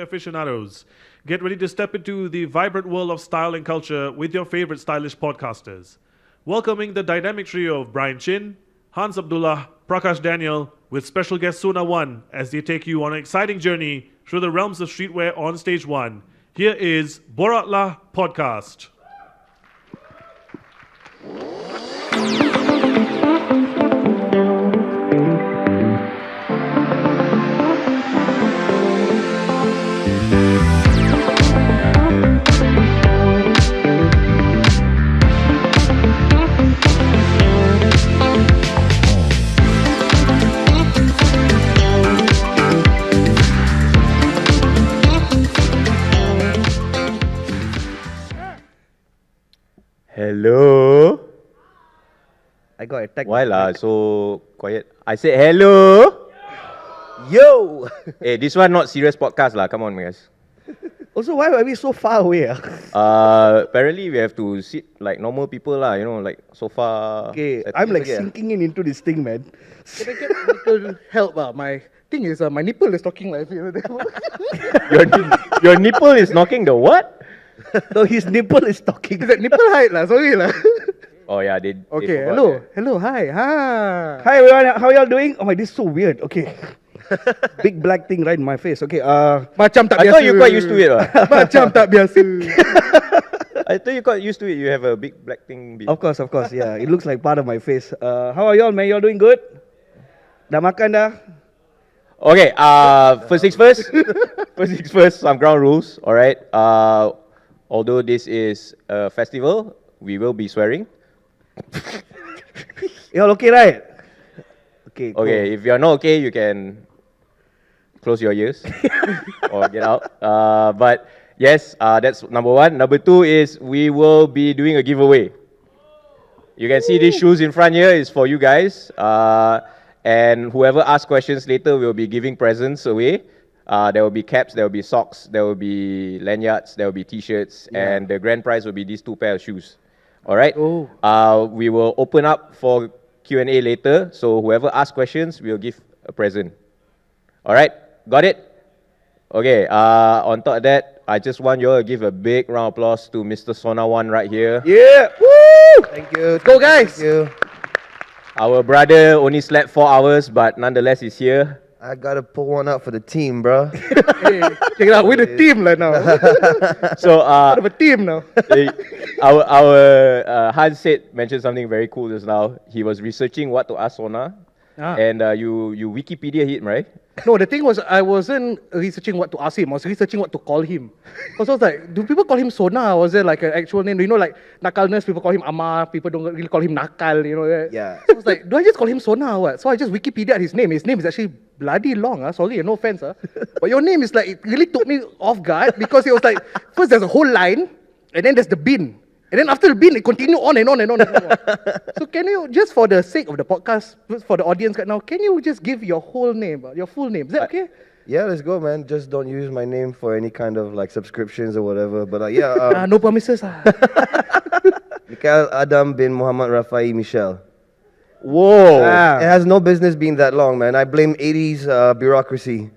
streetwear aficionados. Get ready to step into the vibrant world of style and culture with your favorite stylish podcasters. Welcoming the dynamic trio of Bryan Chin, Hans Abdullah, Prakash Daniel, with special guest Sonaone as they take you on an exciting journey through the realms of streetwear on stage one. Here is BorakLAH Podcast. Hello. I got attacked. Why lah so quiet? I said hello. Yo! Hey, this one not serious podcast lah. Come on, guys. Also, why are we so far away? Apparently we have to sit like normal people lah. You know, like sofa. Okay, I'm like sinking into this thing, man. Can I get a little help? My thing is, my nipple is talking like. Your nipple is knocking the what? No, his nipple is talking. Is that nipple height lah? Sorry lah. Oh yeah, they. Okay, they hello, that. hello, hi. Hi everyone, how y'all doing? Oh my, this is so weird. Okay. Big black thing right in my face. Okay, Macam tak I biasa. thought you quite used to it lah. Macam tak biasa. I thought you quite used to it. You have a big black thing. Of course, yeah. It looks like part of my face. How are y'all, man? Y'all doing good? Dah makan dah? Okay, first things first. First things first, some ground rules, alright? Although this is a festival, we will be swearing. Y'all okay, right? Okay, cool. Okay, if you're not okay, you can close your ears or get out. But yes, that's number one. Number two is we will be doing a giveaway. You can see these shoes in front here is for you guys. And whoever asks questions later will be giving presents away. There will be caps, there will be socks, there will be lanyards, there will be t-shirts, and the grand prize will be these 2 pairs of shoes. Alright? Oh. We will open up for Q&A later, so whoever asks questions, we'll give a present. Alright? Got it? Okay, on top of that, I just want you all to give a big round of applause to Mr. Sonaone right here. Yeah! Woo! Thank you. Go guys. Thank you. Our brother only slept 4 hours, but nonetheless is here. I gotta pull one out for the team, bro. Hey, check it out. We're the team right now. So, Part of a team now. our Hans mentioned something very cool just now. He was researching what to ask Sona, and you Wikipedia him, right? No, the thing was, I wasn't researching what to ask him. I was researching what to call him. Because I was like, do people call him Sona? Or was there like an actual name? You know, like Nakalness, people call him Amar. People don't really call him Nakal, you know. Yeah. So I was like, do I just call him Sona or what? So I just Wikipedia'd his name. His name is actually bloody long. Sorry, no offense. But your name is like, it really took me off guard because it was like, first there's a whole line, and then there's the bin. And then after the bin, it continued on and on and on and on. So can you, just for the sake of the podcast, for the audience right now, can you just give your whole name, your full name? Is that okay? Yeah, let's go, man. Just don't use my name for any kind of like subscriptions or whatever. But yeah, No promises. Mikhail Adam bin Muhammad Rafai Michel. Whoa! It has no business being that long, man. I blame 80s bureaucracy.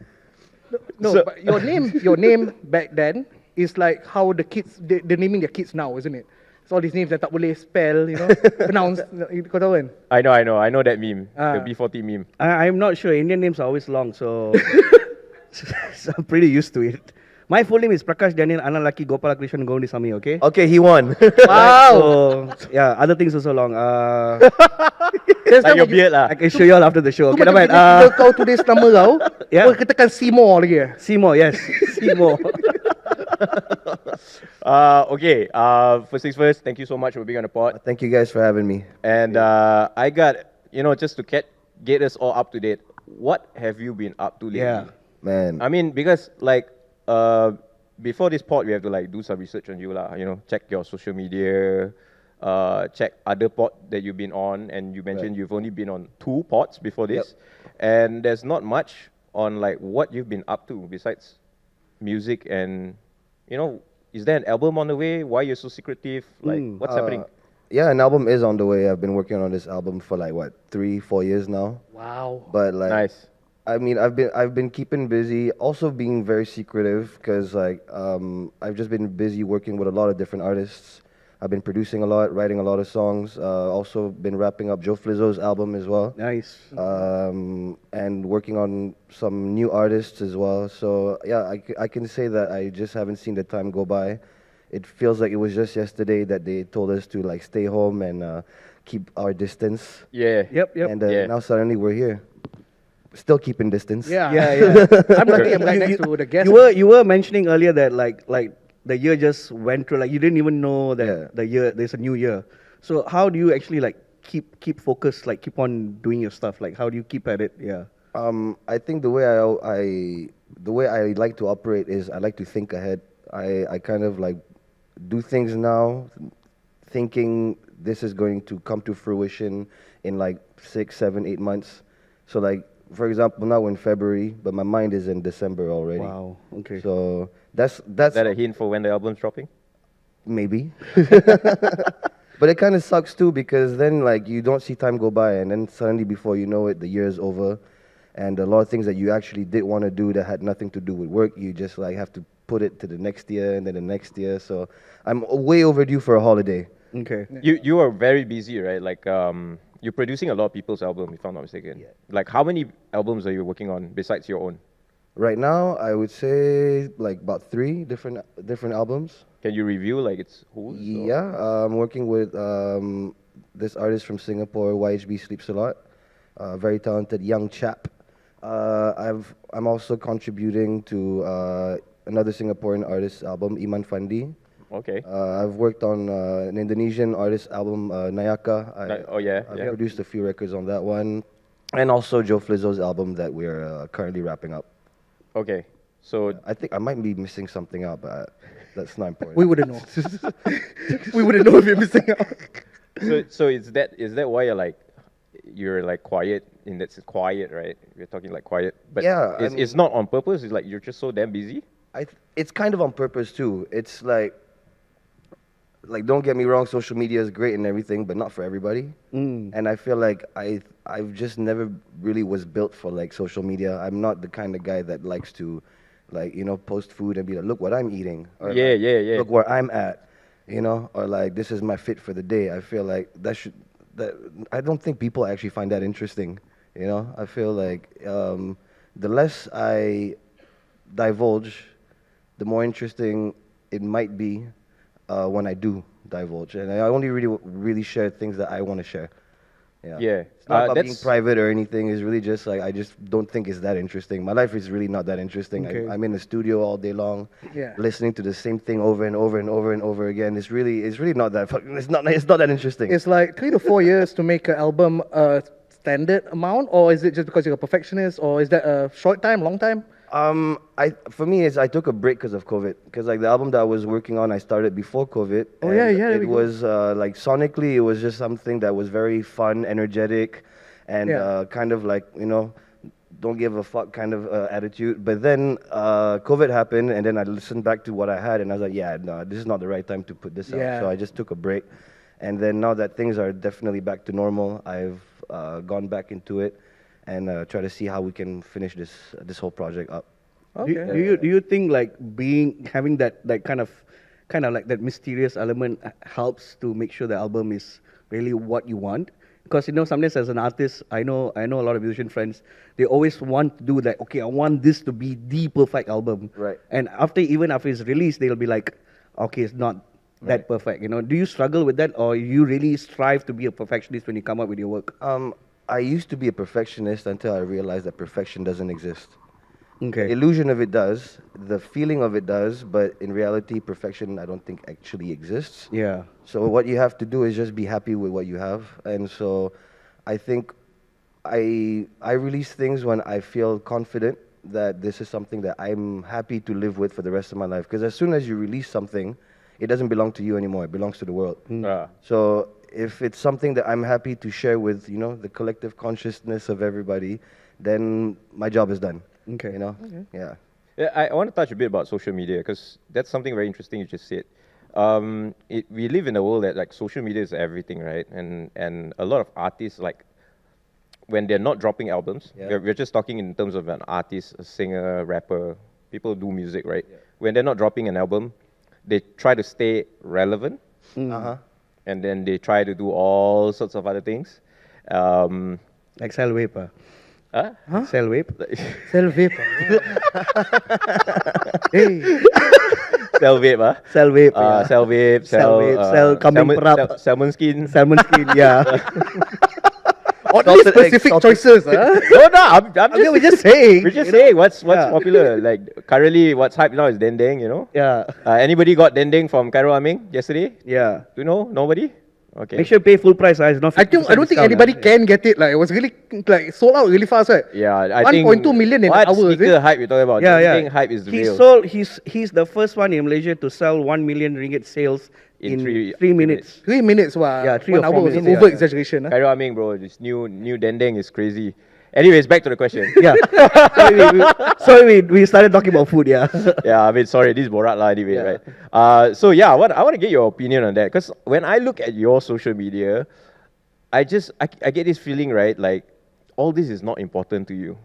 No, So- but your name back then is like how the kids, they're naming their kids now, isn't it? It's all these names that tak boleh spell, you know, pronounce. Kau tahu kan? I know that meme, the B40 meme. I'm not sure. Indian names are always long, so, so I'm pretty used to it. My full name is Prakash Daniel Analaki Gopalakrishnan Gondisamy, okay? Okay, he won. Wow! So, yeah, other things also long. Like your beard lah. I can show you all after the show. Tu Okay, macam never mind. bila kau tulis nama kau, Yeah. kau tekan Seymour lagi. Seymour, yes. Seymour. Okay, first things first, thank you so much for being on the pod. Thank you guys for having me. And I got, just to get us all up to date, what have you been up to lately? Yeah. Man. I mean, because like, before this pod, we have to like do some research on you lah, check your social media, check other pod that you've been on, and you mentioned you've only been on 2 pods before this, and there's not much on like what you've been up to besides music and, is there an album on the way? Why you're so secretive? Like, what's happening? Yeah, an album is on the way. I've been working on this album for like, 3-4 years now. Wow. But like, Nice. I mean, I've been keeping busy, also being very secretive because like I've just been busy working with a lot of different artists. I've been producing a lot, writing a lot of songs. Also been wrapping up Joe Flizzo's album as well. Nice. And working on some new artists as well. So yeah, I can say that I just haven't seen the time go by. It feels like it was just yesterday that they told us to like stay home and keep our distance. Yeah. Yep. And Yeah. now suddenly we're here, still keeping distance. Yeah. Yeah. I'm lucky I'm right next to the guest. You were mentioning earlier that like the year just went through, like you didn't even know that the year there's a new year. So how do you actually like keep focused, like keep on doing your stuff? Like how do you keep at it? Yeah. I think the way I like to operate is I like to think ahead. I kind of like do things now, thinking this is going to come to fruition in like 6, 7, 8 months. So like, for example, now we're in February, but my mind is in December already. Wow. Okay. So that's Is that a hint for when the album's dropping? maybe. But it kind of sucks too because then like you don't see time go by and then suddenly before you know it, the year is over. And a lot of things that you actually did want to do that had nothing to do with work, you just like have to put it to the next year and then the next year. So I'm way overdue for a holiday. Okay. You are very busy, right? Like you're producing a lot of people's album, if I'm not mistaken. Yeah. Like how many albums are you working on besides your own? Right now, I would say like about 3 different albums. Can you review like it's who? Yeah, I'm working with this artist from Singapore, YHB Sleeps a Lot, very talented young chap. I'm also contributing to another Singaporean artist's album, Iman Fandi. Okay. I've worked on an Indonesian artist's album, Nayaka. I've Yeah. produced a few records on that one, and also Joe Flizzo's album that we're currently wrapping up. Okay. So I think I might be missing something out, but that's not important. We wouldn't know. We wouldn't know if you're missing out. so is that why you're like quiet in that sense, quiet, right? We're talking like quiet, but Yeah, it's not on purpose. It's like you're just so damn busy. It's kind of on purpose too. It's like don't get me wrong, social media is great and everything, but not for everybody. And I feel like I've just never really was built for like social media. I'm not the kind of guy that likes to post food and be like, look what I'm eating. Or Yeah. Look where I'm at, or like this is my fit for the day. I feel like I don't think people actually find that interesting. I feel like the less I divulge, the more interesting it might be when I do divulge, and I only really share things that I want to share. Yeah. It's not about being That's- private or anything. It's really just like I just don't think it's that interesting. My life is really not that interesting. Okay. I'm in the studio all day long, Yeah. listening to the same thing over and over and over and over again. It's really not that. It's not that interesting. It's like 3 to 4 years to make an album a standard amount, or is it just because you're a perfectionist, or is that a short time, long time? For me, I took a break because of COVID. Because like the album that I was working on, I started before COVID. Oh, and yeah, there we It go. was like sonically, it was just something that was very fun, energetic, and Yeah. kind of like don't give a fuck kind of attitude. But then COVID happened, and then I listened back to what I had, and I was like, yeah, no, this is not the right time to put this Yeah. out. So I just took a break, and then now that things are definitely back to normal, I've gone back into it. And try to see how we can finish this whole project up. Okay. Do you think like having that kind of like that mysterious element helps to make sure the album is really what you want? Because sometimes as an artist, I know a lot of musician friends, they always want to do that. Okay, I want this to be the perfect album. Right. And even after it's released, they'll be like, okay, it's not that perfect. Do you struggle with that, or you really strive to be a perfectionist when you come up with your work? I used to be a perfectionist until I realized that perfection doesn't exist. Okay. The illusion of it does, the feeling of it does, but in reality, perfection I don't think actually exists. Yeah. So what you have to do is just be happy with what you have. And so I think I release things when I feel confident that this is something that I'm happy to live with for the rest of my life. Because as soon as you release something, it doesn't belong to you anymore. It belongs to the world. So if it's something that I'm happy to share with, the collective consciousness of everybody, then my job is done. Okay. Yeah. Yeah, I want to touch a bit about social media because that's something very interesting you just said. We live in a world that like social media is everything, right? And a lot of artists like when they're not dropping albums, Yeah. we're just talking in terms of an artist, a singer, rapper, people do music, right? When they're not dropping an album, they try to stay relevant, Uh-huh. and then they try to do all sorts of other things. Like sell vape. Huh? Sell vape. Sell vape. Hey. Sell vape, huh? Sell vape. yeah. Sell vape, Sell vape, sell kambing perap. salmon skin. Salmon skin, yeah. Oddly Salted egg, specific salted- choices, huh? No, I'm Okay, we're just just saying. we're just saying what's Yeah. popular. Like currently, what's hype now is dendeng. You know. Yeah, Anybody got dendeng from Cairo Aming yesterday? yeah. Do you know? Nobody. Okay. Make sure you pay full price, it's not I don't 50% think discount, anybody can get it. Like it was really like sold out really fast, right? Yeah, I think 1.2 million in what an hour, is sneaker it? hype you're talking about? Yeah, yeah. Dendeng hype is He real. sold. He's the first one in Malaysia to sell 1 million ringgit sales In in three 3 minutes. 3 minutes, wow. Yeah, 3 or 1 4 hour was minutes, over yeah. exaggeration. Huh? Cairo Aming, bro, this new dendeng is crazy. Anyways, back to the question. Yeah. sorry, we started talking about food. Yeah. Yeah, I mean, sorry, this is BorakLAH anyway, Yeah. right? So yeah, I want to get your opinion on that, because when I look at your social media, I get this feeling, right, like all this is not important to you.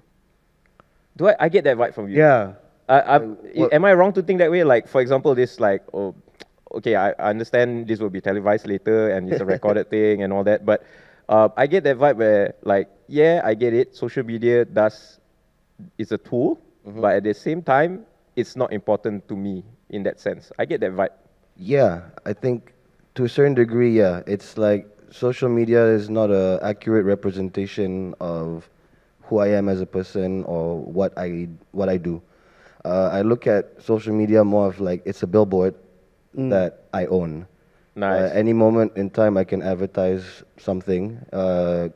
I get that vibe from you? Yeah. Am I wrong to think that way? Like, for example, this like, oh, okay, I understand this will be televised later and it's a recorded thing and all that, but I get that vibe where, like, yeah, I get it. Social media is a tool, but at the same time, it's not important to me in that sense. I get that vibe. Yeah, I think to a certain degree, yeah. It's like social media is not a accurate representation of who I am as a person or what I do. I look at social media more of like it's a billboard that I own. Nice. Any moment in time, I can advertise something,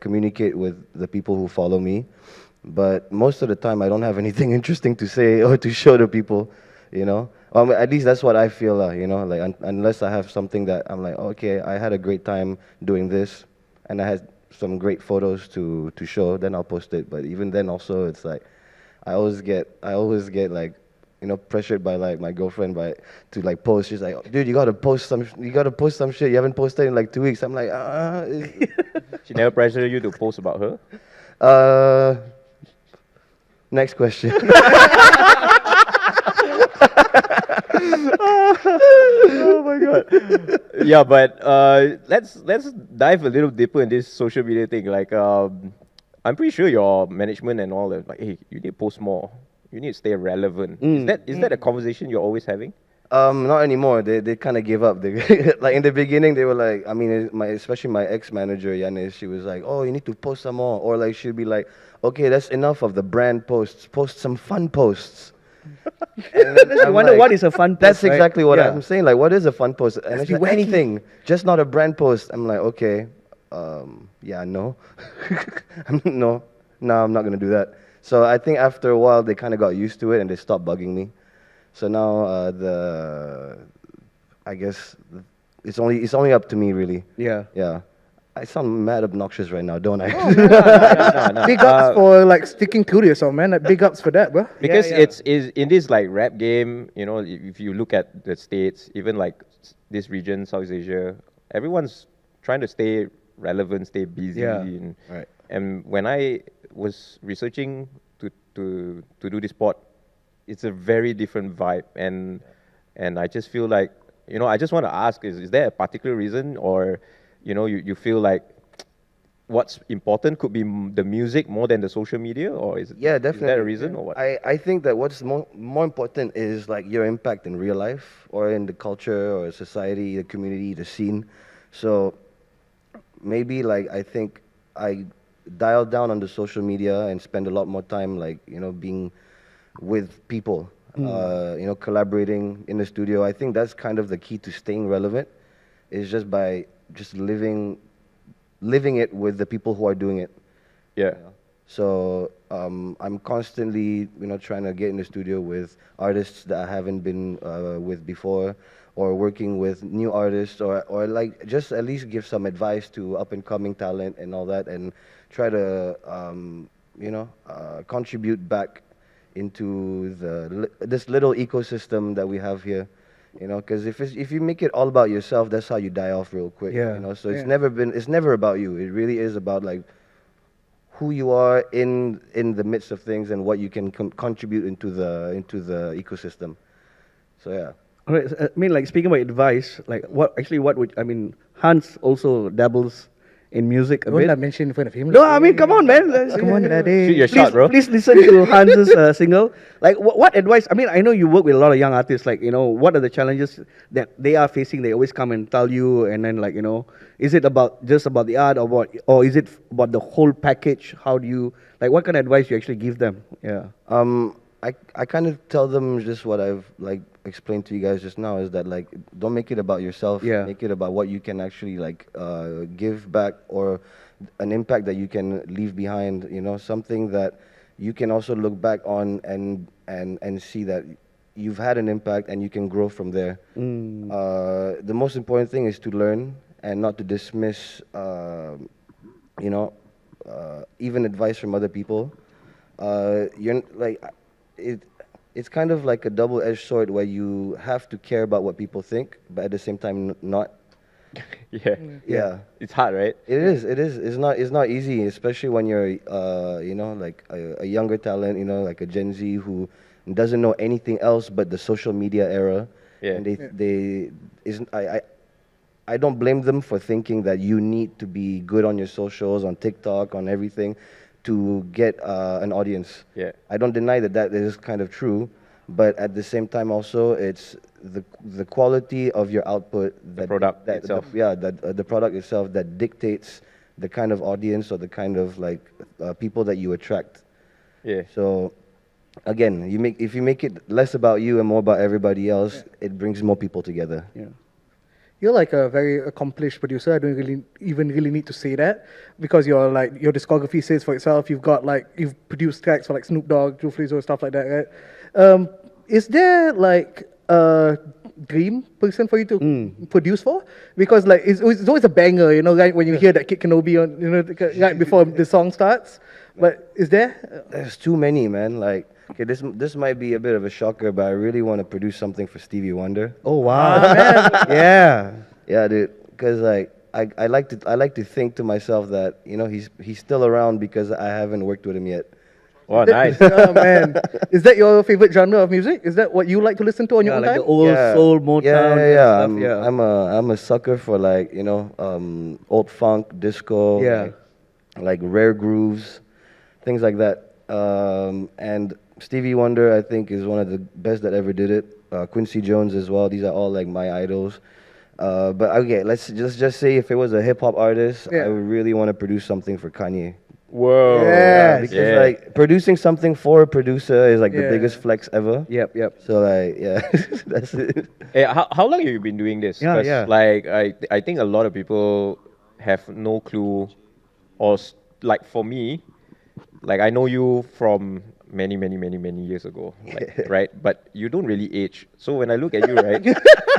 communicate with the people who follow me. But most of the time, I don't have anything interesting to say or to show to people, you know. At least that's what I feel, you know. Like unless I have something that I'm like, okay, I had a great time doing this, and I had some great photos to show, then I'll post it. But even then, also, it's like I always get like, you know, pressured by like my girlfriend to like post. She's like, dude, you gotta post some shit. You haven't posted in like 2 weeks. I'm like, She never pressured you to post about her? Next question. Oh my god. Yeah, but let's dive a little deeper in this social media thing. Like, I'm pretty sure your management and all that, like, hey, you need to post more. You need to stay relevant. Is that a conversation you're always having? Not anymore. They kind of gave up. Like in the beginning, they were like, I mean, especially my ex-manager Yanis, she was like, oh, you need to post some more, or like she'd be like, okay, that's enough of the brand posts. Post some fun posts. And then I I'm wonder like, what is a fun post. That's right? exactly what Yeah. I'm saying. Like, what is a fun post? And it's be like, wacky. anything, just not a brand post. I'm like, okay, yeah, no, no, I'm not gonna do that. So I think after a while they kind of got used to it and they stopped bugging me. So now I guess it's only up to me really. Yeah. Yeah. I sound mad obnoxious right now, don't I? No. Big ups for like sticking to yourself, man. Like, big ups for that, bro. Because yeah. it's in this like rap game, you know, if you look at the States, even like this region, Southeast Asia, everyone's trying to stay relevant, stay busy. Yeah. Right. And when I was researching to do this pod, it's a very different vibe, and I just feel like, you know, I just want to ask, is there a particular reason, or, you know, you feel like what's important could be the music more than the social media, or is Yeah, is definitely. that a reason, or what? I think that what's more important is like your impact in real life or in the culture or society, the community, the scene. So maybe like I think I dial down on the social media and spend a lot more time like, you know, being with people, you know, collaborating in the studio. I think that's kind of the key to staying relevant, is just by just living it with the people who are doing it. Yeah. So I'm constantly, you know, trying to get in the studio with artists that I haven't been with before, or working with new artists, or like just at least give some advice to up and coming talent and all that, and try to you know, contribute back into this little ecosystem that we have here. You know, because if you make it all about yourself, that's how you die off real quick. Yeah. You know, so Yeah. it's never about you. It really is about like who you are in the midst of things and what you can contribute into the ecosystem. So yeah. All right. I mean, like speaking about advice, like what would I mean? Hans also dabbles in music a Don't bit. like mention in front of him. No, I mean, come on, man. Come on, daddy. Shoot your Please, shot, bro. please listen to Hans's single. Like, what advice? I mean, I know you work with a lot of young artists. Like, what are the challenges that they are facing? They always come and tell you, and then like, is it just about the art, or is it about the whole package? How do you like? What kind of advice you actually give them? Yeah. I kind of tell them just what I've like explained to you guys just now, is that like don't make it about yourself. Yeah. Make it about what you can actually like give back, or an impact that you can leave behind. Something that you can also look back on and see that you've had an impact and you can grow from there. The most important thing is to learn and not to dismiss even advice from other people. You're like it's kind of like a double-edged sword where you have to care about what people think, but at the same time not. Yeah. It's hard, right? It is. It's not easy, especially when you're like a younger talent, like a Gen Z who doesn't know anything else but the social media era. Yeah. And I don't blame them for thinking that you need to be good on your socials, on TikTok, on everything, to get an audience. Yeah. I don't deny that is kind of true, but at the same time also it's the quality of your output, The product itself. The product itself that dictates the kind of audience or the kind of like people that you attract. Yeah. So again, if you make it less about you and more about everybody else, it brings more people together. Yeah. You're like a very accomplished producer. I don't really need to say that, because your discography says for itself. You've produced tracks for like Snoop Dogg, Joe Flizzo, stuff like that, right? Is there like a dream person for you to produce for? Because like it's always a banger, right? When you hear that Kid Kenobi on, right before the song starts. But is there? There's too many, man. Like, okay, this might be a bit of a shocker, but I really want to produce something for Stevie Wonder. Oh wow, man. Yeah, dude. Because like I like to think to myself that he's still around because I haven't worked with him yet. Oh, nice. Oh man, is that your favorite genre of music? Is that what you like to listen to on your own like time? the old soul, Motown. Yeah. Stuff, I'm a sucker for like old funk, disco. Yeah. Like rare grooves, things like that. And Stevie Wonder, I think, is one of the best that ever did it. Quincy Jones as well. These are all like my idols. But okay, let's just say if it was a hip hop artist, I would really want to produce something for Kanye. Whoa. Yes. Because like producing something for a producer is like the biggest flex ever. Yep. So like that's it. Hey, how long have you been doing this? Yeah, 'Cause, yeah. like I think a lot of people have no clue, or like for me, like I know you from many years ago, like, right? But you don't really age. So when I look at you, right,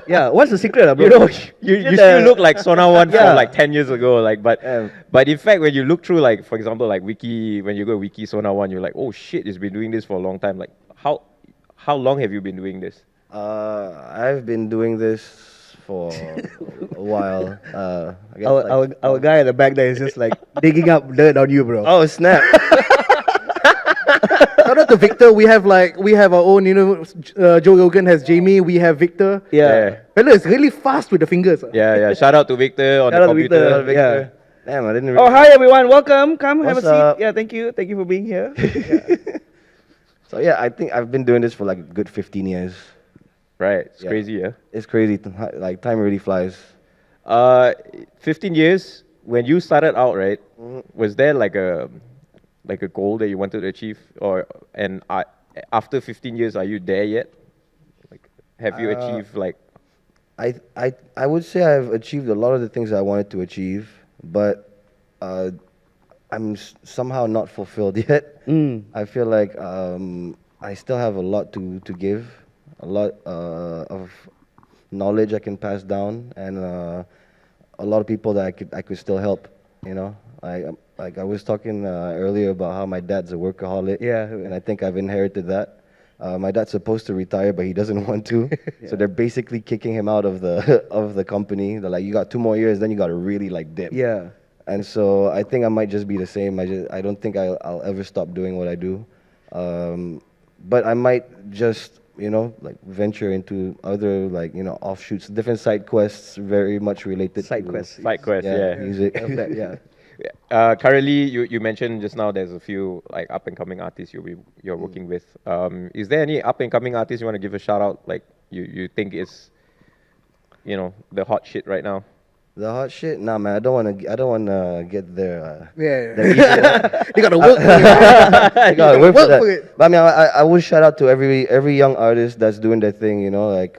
Yeah. What's the secret, bro? you still look like Sonaone from like 10 years ago. Like, but in fact, when you look through, like for example, like Wiki, when you go Wiki Sonaone, you're like, oh shit, it's been doing this for a long time. Like, how long have you been doing this? I've been doing this for a while. I guess Our guy at the back there is just like digging up dirt on you, bro. oh snap! Shout out to Victor. We have our own, Joe Rogan has Jamie. We have Victor. Yeah. Fella is really fast with the fingers. Yeah. Shout out to Victor on Shout the out to computer. Victor. Yeah. Damn, I didn't. Oh, hi everyone. Welcome. Come have What's a seat. up? Yeah, thank you. Thank you for being here. So yeah, I think I've been doing this for like a good 15 years. Right. It's Yeah. crazy, yeah. It's crazy. Like time really flies. 15 years, when you started out, right, was there like a goal that you wanted to achieve, after 15 years, are you there yet? Like, have you achieved like? I would say I've achieved a lot of the things I wanted to achieve, but I'm somehow not fulfilled yet. I feel like I still have a lot to give, a lot of knowledge I can pass down, and a lot of people that I could still help. Like I was talking earlier about how my dad's a workaholic. Yeah. And I think I've inherited that. My dad's supposed to retire, but he doesn't want to. So they're basically kicking him out of the company. They're like, you got 2 more years, then you got to really like dip. Yeah. And so I think I might just be the same. I don't think I'll ever stop doing what I do. But I might just, like venture into other, like, offshoots, different side quests, very much related Side to quests. Side quest, yeah. music. Yeah. Currently, you mentioned just now there's a few like up and coming artists you're working with. Is there any up and coming artists you want to give a shout out? Like you think is, the hot shit right now? The hot shit? Nah, man, I don't wanna get there. Yeah. You gotta work for it. I gotta work for Work for that. it. But I mean, I will shout out to every young artist that's doing their thing. Like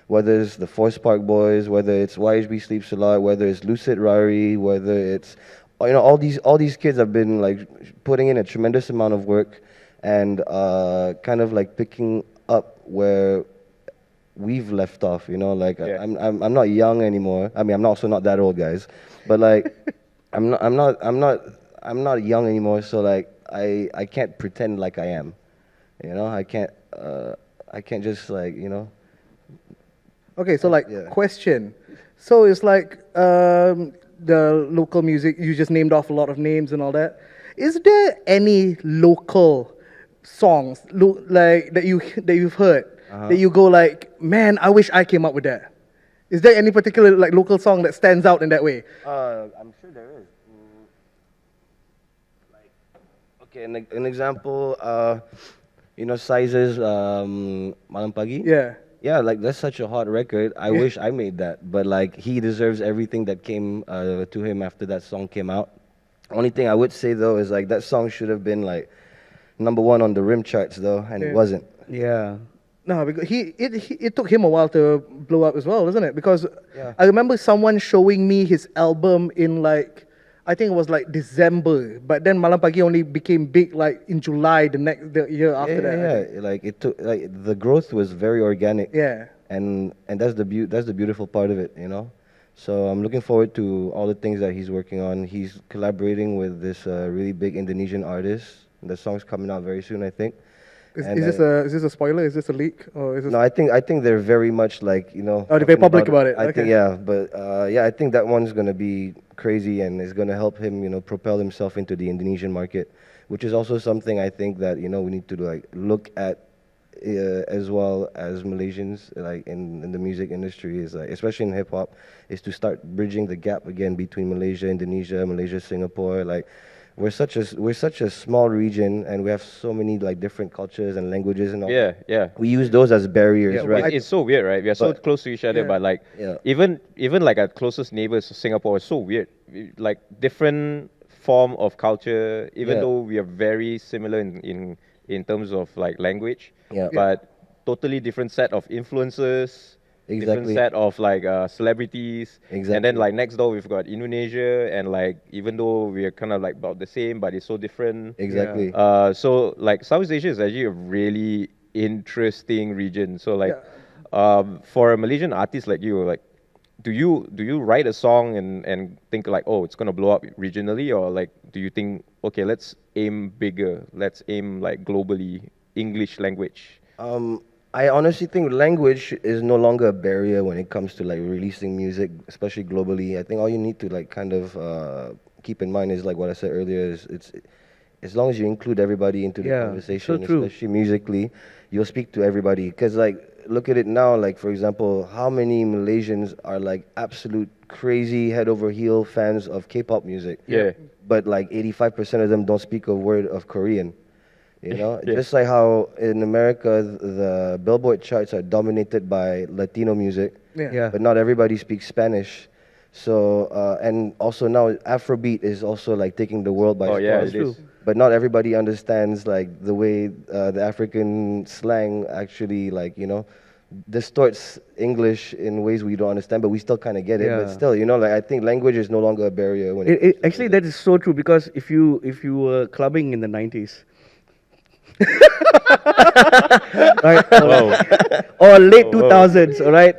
whether it's the Force Park Boys, whether it's YHB Sleeps a Lot, whether it's Lucid Rari, whether it's all these kids have been like putting in a tremendous amount of work and kind of like picking up where we've left off. Like Yeah. I'm not young anymore. I mean, I'm also not that old, guys. But like I'm not young anymore. So like I can't pretend like I am. I can't just like Okay, so like Yeah. question. So it's like the local music. You just named off a lot of names and all that. Is there any local songs like that you've heard that you go like, man, I wish I came up with that? Is there any particular like local song that stands out in that way? I'm sure there is. Like, okay, an example. Sizes. Malam Pagi. Yeah. Yeah, like that's such a hot record. I wish I made that, but like he deserves everything that came to him after that song came out. Only thing I would say though is like that song should have been like #1 on the rim charts though, and Yeah. it wasn't. Yeah. No, because it took him a while to blow up as well, isn't it? Because Yeah. I remember someone showing me his album in like, I think it was like December, but then Malam Pagi only became big like in July the year after that. I think. Yeah. Like it took like the growth was very organic. Yeah. And that's the beautiful part of it, So I'm looking forward to all the things that he's working on. He's collaborating with this really big Indonesian artist. The song's coming out very soon, I think. Is And, this a spoiler? Is this a leak? Or is this No, I think they're very much like Oh, they're very talking public about it. I Okay. think but I think that one's gonna be crazy and is gonna help him propel himself into the Indonesian market, which is also something I think that we need to like look at as well as Malaysians like in the music industry is like especially in hip hop is to start bridging the gap again between Malaysia, Indonesia, Malaysia, Singapore. Like we're such a small region and we have so many like different cultures and languages and all. Yeah. We use those as barriers, Yeah, right? It's so weird, right? We are so But- close to each other, Yeah. but like Yeah. even like our closest neighbors, Singapore, is so weird. Like different form of culture, even Yeah. though we are very similar in terms of like language, Yeah. but totally different set of influences. Different Exactly. set of like celebrities, and then Exactly. like next door we've got Indonesia, and like even though we are kind of like about the same, but it's so different. Exactly. So like Southeast Asia is actually a really interesting region. So like, for a Malaysian artist like you, like, do you write a song and think like, oh, it's gonna blow up regionally, or like, do you think, okay, let's aim bigger, let's aim like globally, English language? I honestly think language is no longer a barrier when it comes to like releasing music, especially globally. I think all you need to like kind of keep in mind is like what I said earlier is it's as long as you include everybody into the Yeah, conversation, so true. especially musically, you'll speak to everybody. Because like look at it now, like for example, how many Malaysians are like absolute crazy head over heel fans of K-pop music? Yeah. But like 85% of them don't speak a word of Korean. Yeah. Just like how in America the Billboard charts are dominated by Latino music, Yeah. but not everybody speaks Spanish. So and also now Afrobeat is also like taking the world by Oh, yeah, storm. it is. But not everybody understands like the way the African slang actually like distorts English in ways we don't understand, but we still kind of get it. But Yeah. still, like I think language is no longer a barrier when Actually, that is so true because if you were clubbing in the 90s, right, Whoa. or late Whoa. 2000s, all right,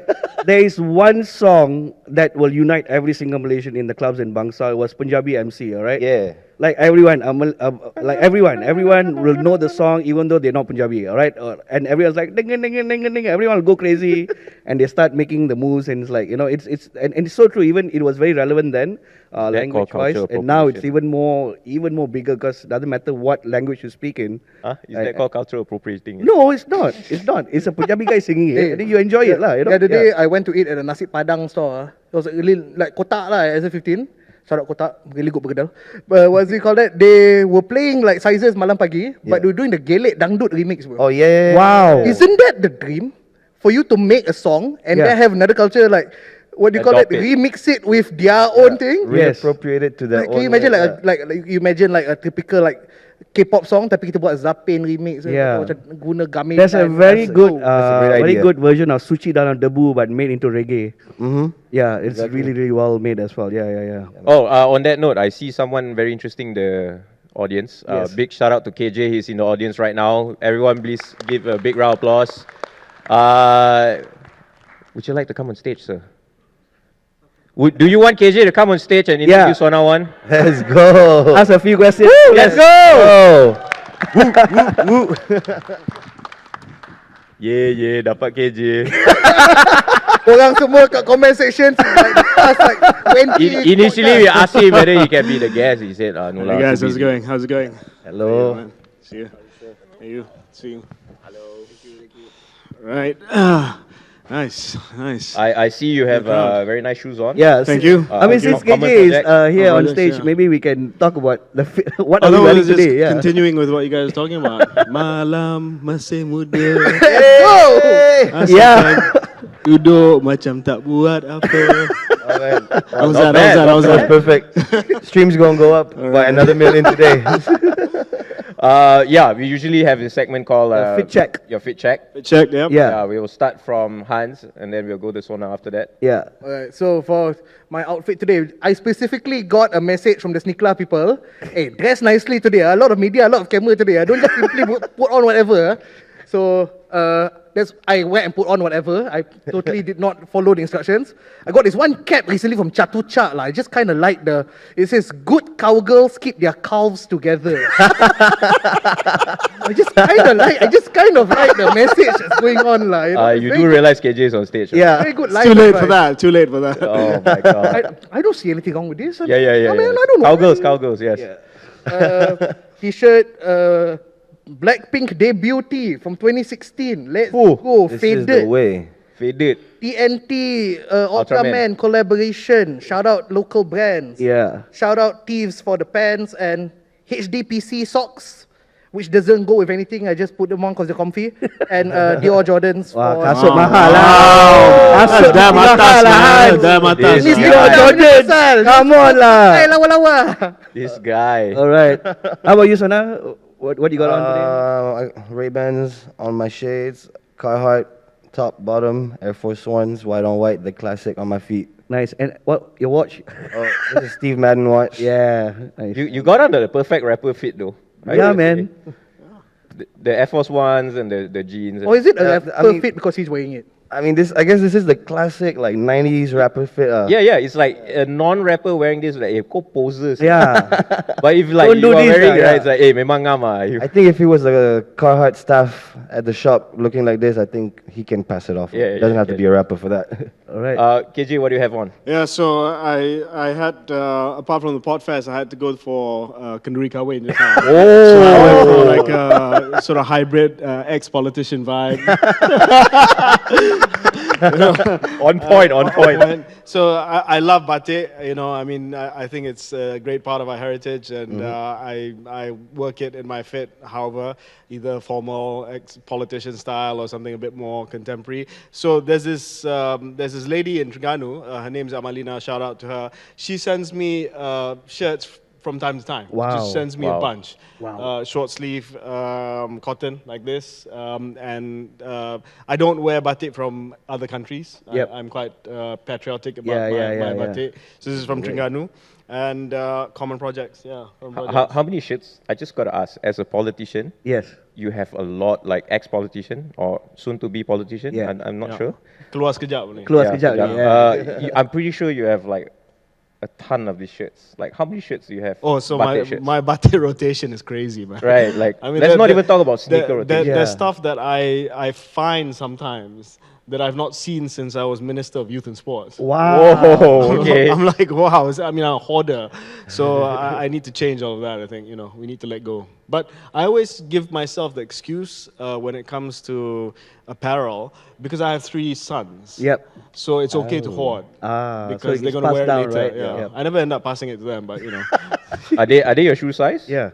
there is one song that will unite every single Malaysian in the clubs in Bangsal was Punjabi MC, alright? Yeah. Like everyone, everyone will know the song even though they're not Punjabi, alright? And everyone's like ding ding ding ding ding. Everyone will go crazy, and they start making the moves, and it's like and it's so true. Even it was very relevant then, language wise, and now it's even more bigger because it doesn't matter what language you speak in. Huh? Is that called cultural appropriating? No, it's not. It's not. It's a Punjabi guy singing it, and then you enjoy it, lah. You know? The other day I went to eat at a nasi padang store. It was really like kotak lah, as a 15. Shout out kotak, really good bergedal. But what's it called that? They were playing like sizes malam pagi, but they were doing the Gelek Dangdut remix, bro. Oh yeah. Wow. Isn't that the dream? For you to make a song and then have another culture like, what do you call it? Remix it with their own thing. Reappropriate it to their Like, own. can you imagine way, like you imagine like a typical like K-pop song tapi kita buat Zapin remix. Yeah. Macam guna gamelan. There's a very good, great very idea. good version of Suci Dalam Debu, but made into reggae. Mm-hmm. Yeah, it's really well made as well. Yeah. Oh, on that note, I see someone very interesting, the audience. Big shout out to KJ, he's in the audience right now. Everyone please give a big round of applause. Would you like to come on stage, sir? Do you want KJ to come on stage and introduce Sonaone? Let's go. Ask a few questions. Let's go! Yeah, dapat KJ. Orang semua kat comment section like 20. Initially, we asked him whether he can be the guest. He said, no. Hey guys, how's it going? How's it going? Hello. Man. See you. Hey you. See you. Hello. Right. Nice. I see you have very nice shoes on. Yeah. Thank you. I mean, since common KJ is project. here on Projects, stage, yeah. maybe we can talk about what are we Although wearing it's just today. Yeah. continuing with what you guys are talking about. Malam masih muda. Yeah. Duduk macam tak buat apa. Alright. How was that? That's perfect. Streams gonna go up by another million today. We usually have a segment called Fit Check. Your fit check. Check, yep. Yeah. We will start from Hans and then we'll go to Sona after that. Yeah. Alright, so for my outfit today, I specifically got a message from the Sneakla people. Hey, dress nicely today. A lot of media, a lot of camera today. Don't just simply put on whatever. So I went and put on whatever. I totally did not follow the instructions. I got this one cap recently from Chatuchak. I just kind of like it says, good cowgirls keep their calves together. I just kind of like the message that's going on. You do realize KJ is on stage. Right? Yeah. Very good Too late for that. Too late for that. Oh my god. I don't see anything wrong with this. Yeah. I mean, I don't know. Cowgirls, yes. T-shirt, Blackpink debut tee from 2016. Let's go. This is the Faded. way. Faded. TNT Ultraman. Ultraman collaboration. Shout out local brands. Yeah. Shout out Thieves for the pants and HDPC socks, which doesn't go with anything. I just put them on because they're comfy. And Dior Jordans. Wah, for kasut mahal lah. Kasut Dah matas, man. Dah matas. This Ini guy. Dior Jordan. Come on lah. Hey, lawa-lawa. This guy. All right. How about you, Sona? What you got on today? Ray-Bans on my shades, Carhartt, top, bottom, Air Force Ones, white on white, the classic on my feet. Nice. And what, your watch? Oh, this is Steve Madden watch. Yeah. Nice. You got on the perfect rapper fit though. Right? Yeah, man. The Air Force Ones and the jeans. And Or is it a I mean- fit because he's wearing it? I mean, I guess this is the classic like 90s rapper fit. yeah, it's like a non-rapper wearing this, like, kau poses. Yeah. But if like Don't you do are this, wearing, yeah. right, it's like, memang ngam ah. I think if he was a Carhartt staff at the shop looking like this, I think he can pass it off. Yeah, Doesn't have to yeah. be a rapper for that. All right. KJ, what do you have on? Yeah, so I had, apart from the Podfest, I had to go for Kenduri Kahwin just now. So I went for like a sort of hybrid ex-politician vibe. On point. So I love batik. I mean, I think it's a great part of our heritage, and I work it in my fit. However, either formal ex-politician style or something a bit more contemporary. So there's this lady in Terengganu. Her name's Amalina. Shout out to her. She sends me shirts from time to time. Wow. Just sends me Wow. a bunch. Wow. Short sleeve, cotton like this. And I don't wear batik from other countries. Yep. I'm quite patriotic about Yeah, my yeah. batik. So this is from Terengganu. and common projects. Yeah, common How, projects. how many shirts? I just got to ask, as a politician, Yes. you have a lot, like ex-politician or soon-to-be politician. Yeah. I'm not Yeah. sure. Keluar sekejap ni. Keluar sekejap. yeah. Yeah. I'm pretty sure you have like a ton of these shirts. Like, how many shirts do you have? Oh, so Batik shirts? my batik rotation is crazy, man. Right, like, let's there- not there- even talk about sneaker there- rotation. Yeah. There's stuff that I find sometimes that I've not seen since I was Minister of Youth and Sports. Wow. Whoa, okay. I'm like, wow. I'm a hoarder. So I need to change all of that. I think, we need to let go. But I always give myself the excuse when it comes to apparel because I have 3 sons. Yep. So it's okay to hoard. So Because it's they're going to passed wear it down, later. right? Yeah. Yep. I never end up passing it to them, but Are they your shoe size? Yeah.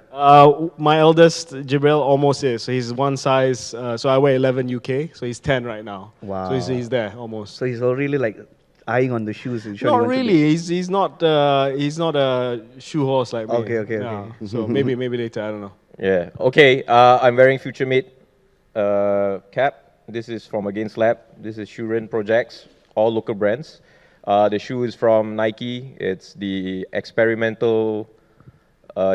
My eldest, Jibril, almost is. So he's one size. So I wear 11 UK. So he's 10 right now. Wow. So he's there almost. So he's already like eyeing on the shoes. And sure he Not wants to be- really. He's not a shoe horse like me. Okay. Yeah. So maybe later. I don't know. Yeah. Okay. I'm wearing Future Mate cap. This is from Against Lab. This is Shuren Projects, all local brands. The shoe is from Nike. It's the experimental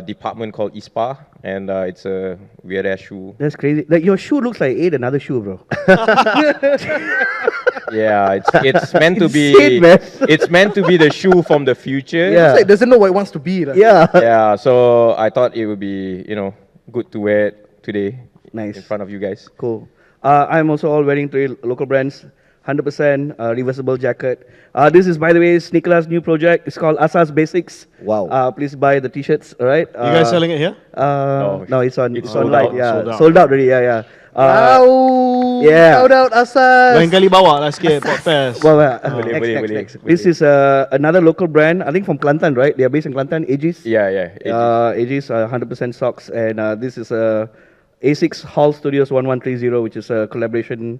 department called ISPA, and it's a weird ass shoe. That's crazy. Like your shoe looks like another shoe, bro. Yeah, it's meant to be. Insane, man. It's meant to be the shoe from the future. Yeah. It's like doesn't know what it wants to be. Lah. Yeah. Yeah. So I thought it would be, good to wear it today. Nice. In front of you guys. Cool. I'm also all wearing 3 local brands. 100% reversible jacket. This is, by the way, Sneaker's new project. It's called Asas Basics. Wow. Please buy the t-shirts, all right? You guys selling it here? No, it's on. It's It's sold online. out, Yeah, sold out. sold out already. Yeah. Wow. yeah. Shout out Asas. Lain kali bawa lah sikit podcast. Well, Boleh, boleh, boleh. This is another local brand. I think from Kelantan, right? They are based in Kelantan. Aegis. Yeah. Aegis 100% socks, and this is A6 Hall Studios 1130, which is a collaboration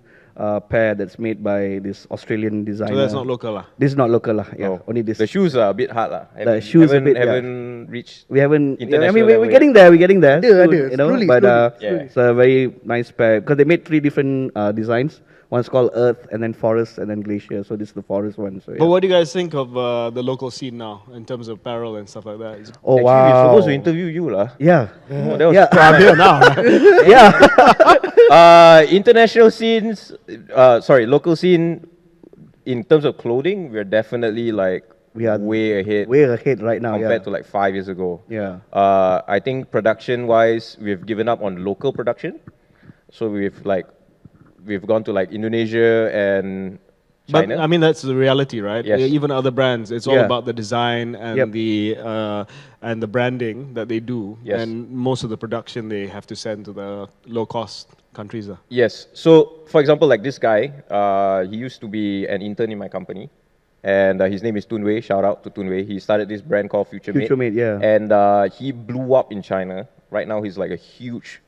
pair that's made by this Australian designer. So that's not local lah. This is not local lah. Yeah, Oh, only this. The shoes are a bit hard lah. The shoes a bit, yeah. haven't reached. We haven't. I International mean, level we're getting there. We're getting there. Ada, soon, ada. Slowly, but slowly. it's a very nice pair because they made 3 different designs. One's called Earth, and then Forest, and then Glacier. So this is the Forest one. So yeah. But what do you guys think of the local scene now in terms of apparel and stuff like that? Oh Actually, wow! we're supposed to interview you lah. Yeah. Oh, that was Yeah. I'm here now. Yeah. International scenes, local scene. In terms of clothing, we're definitely like We are way ahead Way ahead right now. compared Yeah. to like 5 years ago. Yeah. I think production-wise, we've given up on local production, so we've gone to like Indonesia and But China. I mean, that's the reality, right? Yes. Even other brands, it's all Yeah. about the design and Yep. the branding that they do, Yes. and most of the production they have to send to the low-cost countries. Yes. So, for example, like this guy, he used to be an intern in my company, and his name is Tunwei. Shout out to Tunwei. He started this brand called Future Mate. Future Mate, yeah. And he blew up in China. Right now, he's like a huge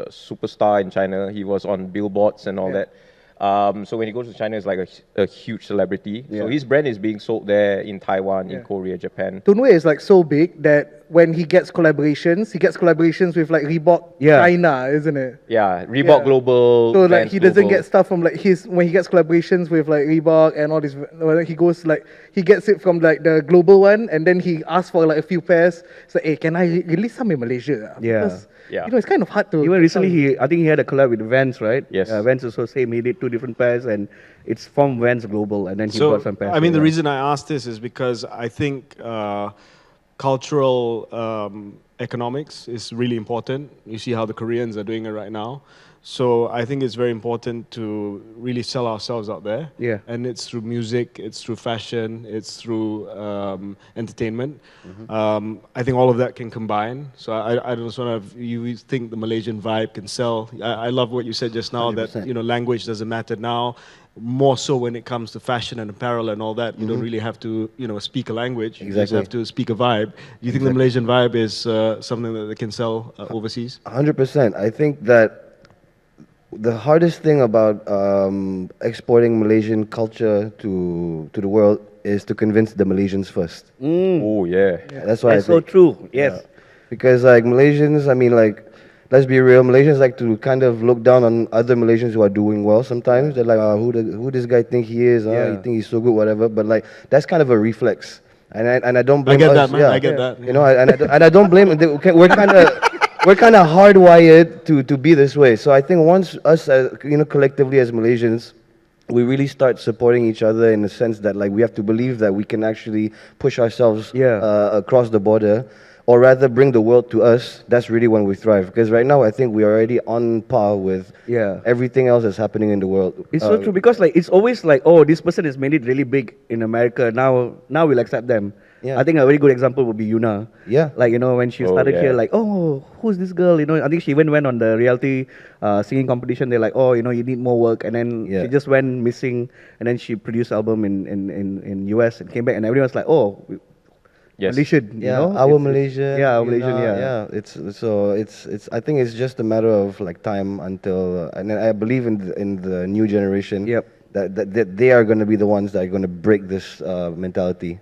superstar in China. He was on billboards and all that. So when he goes to China, it's like a huge celebrity. So Yeah. his brand is being sold there in Taiwan, in Korea, Japan. Tunwei is like so big that when he gets collaborations with like Reebok Yeah. China, isn't it? Yeah, Reebok Yeah. Global. So like Vans he doesn't Global. get stuff from like when he gets collaborations with like Reebok and all this. He goes like he gets it from like the global one, and then he asks for like a few pairs. So hey, can I release some in Malaysia? Yeah. Because, Yeah. it's kind of hard to. Even recently, I think he had a collab with Vans, right? Yes. Vans also same. He did 2 different pairs, and it's from Vans Global, and then he So, brought some pairs. I mean, the yeah. reason I asked this is because I think cultural economics is really important. You see how the Koreans are doing it right now. So I think it's very important to really sell ourselves out there. Yeah. And it's through music, it's through fashion, it's through entertainment. I think all of that can combine. So I just want to, you think the Malaysian vibe can sell. I love what you said just now, that 100%. language doesn't matter now. More so when it comes to fashion and apparel and all that, you don't really have to, speak a language. You just Exactly. have to speak a vibe. Do you think the Malaysian vibe is something that they can sell overseas? 100%. I think that the hardest thing about exporting Malaysian culture to the world is to convince the Malaysians first. Oh, yeah. That's what That's I so think. true. Yes. Yeah. Because like Malaysians, I mean like, let's be real, Malaysians like to kind of look down on other Malaysians who are doing well sometimes. They're like, who this guy think he is? Yeah. You think he's so good, whatever. But like, that's kind of a reflex. and I don't blame get us. that, man. Yeah. I get that. You know, and I don't blame. We're kind of hardwired to be this way. So I think once us, collectively as Malaysians, we really start supporting each other in the sense that like we have to believe that we can actually push ourselves across the border, or rather bring the world to us. That's really when we thrive. Because right now I think we are already on par with everything else that's happening in the world. It's so true because like it's always like, oh, this person has made it really big in America. Now we'll accept them. Yeah. I think a very good example would be Yuna. Yeah. Like, when she started here, like, oh, who's this girl? I think she even went on the reality singing competition. They're like, oh, you need more work. And then she just went missing. And then she produced album in US and came back. And everyone was like, oh, Malaysian. Our Malaysia. Yeah, our Malaysian. Yeah. It's I think it's just a matter of like time until, and I believe in the new generation. Yep. That they are going to be the ones that are going to break this mentality.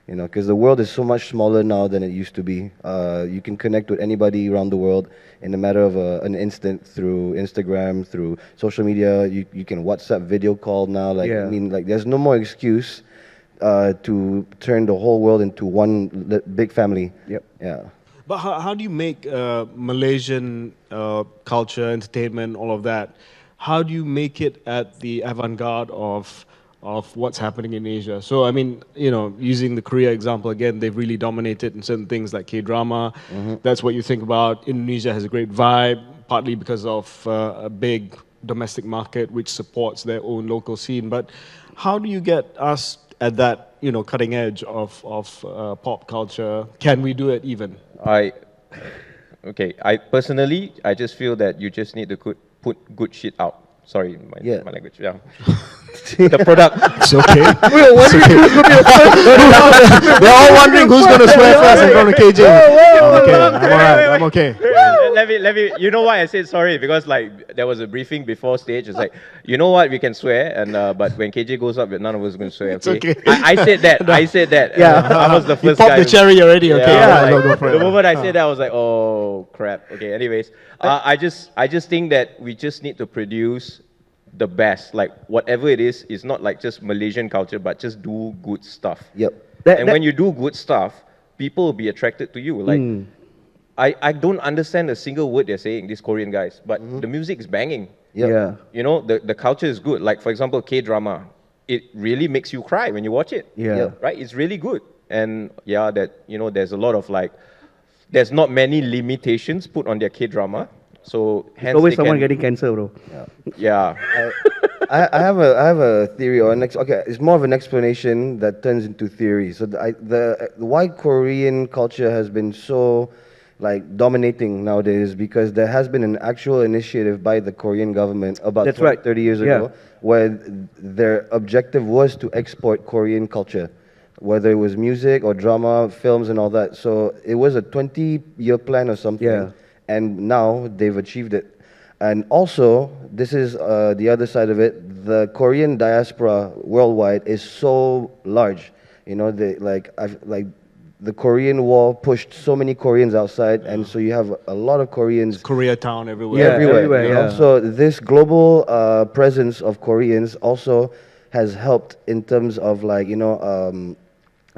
Because the world is so much smaller now than it used to be. You can connect with anybody around the world in a matter of an instant through Instagram, through social media. You can WhatsApp video call now. I mean, there's no more excuse to turn the whole world into one big family. Yep. Yeah. But how do you make Malaysian culture, entertainment, all of that? How do you make it at the avant-garde of what's happening in Asia? So, I mean, using the Korea example again, they've really dominated in certain things like K-drama. That's what you think about. Indonesia has a great vibe, partly because of a big domestic market which supports their own local scene. But how do you get us at that, cutting edge of pop culture? Can we do it even? I personally, I just feel that you just need to put good shit out. Sorry, my language. Yeah. The product. It's okay. We're all wondering who's going to swear first in front of KJ. I'm okay. Let me. You know why I said sorry? Because like there was a briefing before stage. It's like, you know what, we can swear, and but when KJ goes up, none of us are going to swear. Okay. It's okay. I said that. I said that. Yeah. I was the first You popped guy. the cherry already. Okay. Yeah, Go for it. the moment I said that, I was like, oh crap. Okay. Anyways, I just think that we just need to produce the best, like whatever it is not like just Malaysian culture, but just do good stuff. Yep. When you do good stuff, people will be attracted to you. Like, I don't understand a single word they're saying, these Korean guys, but the music is banging. Yep. Yeah. The culture is good. Like, for example, K-drama, it really makes you cry when you watch it. Yeah. Right? It's really good. And there's a lot of there's not many limitations put on their K-drama. So hence There's always someone getting cancer, bro. Yeah. I have a theory, or it's more of an explanation that turns into theory. So why Korean culture has been so dominating nowadays, because there has been an actual initiative by the Korean government about 30 years ago, where their objective was to export Korean culture, whether it was music or drama, films and all that. So it was a 20-year plan or something. Yeah. And now they've achieved it. And also, this is the other side of it. The Korean diaspora worldwide is so large. The Korean War pushed so many Koreans outside, and so you have a lot of Koreans. Koreatown everywhere. Everywhere. So this global presence of Koreans also has helped in terms of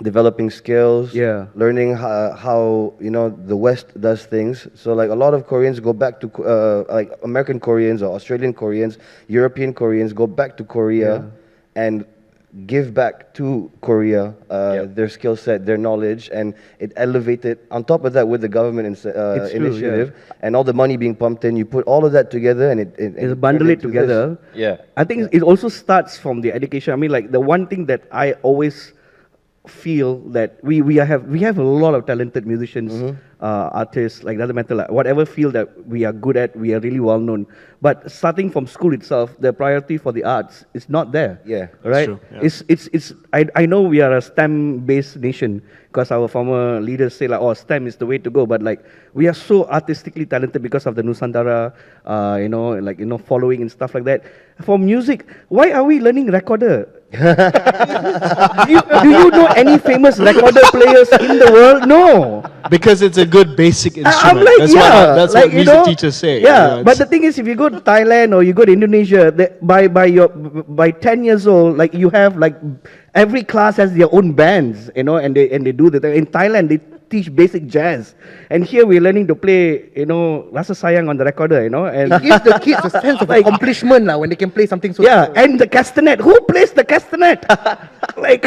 developing skills, learning how the West does things. So a lot of Koreans go back to American Koreans or Australian Koreans, European Koreans go back to Korea and give back to Korea their skill set, their knowledge, and it elevated. On top of that, with the government initiative and all the money being pumped in, you put all of that together and it bundle it together. This. Yeah. I think it also starts from the education. I mean, the one thing that I always feel that we have a lot of talented musicians, artists, doesn't matter, whatever field that we are good at, we are really well known. But starting from school itself, the priority for the arts is not there. Yeah, right. True, yeah. It's I know we are a STEM-based nation because our former leaders say STEM is the way to go. But we are so artistically talented because of the Nusantara, following and stuff like that. For music, why are we learning recorder? do you know any famous recorder players in the world? No. Because it's a good basic instrument. I'm like, that's yeah, what music teachers say. Yeah, but it's- the thing is, if you go to Thailand or you go to Indonesia, by 10 years old, like you have like every class has their own bands, and they do that. In Thailand, they teach basic jazz, and here we're learning to play, Rasa Sayang on the recorder, and It gives the kids a sense of accomplishment lah when they can play something so yeah, and the castanet. Who plays the castanet? like.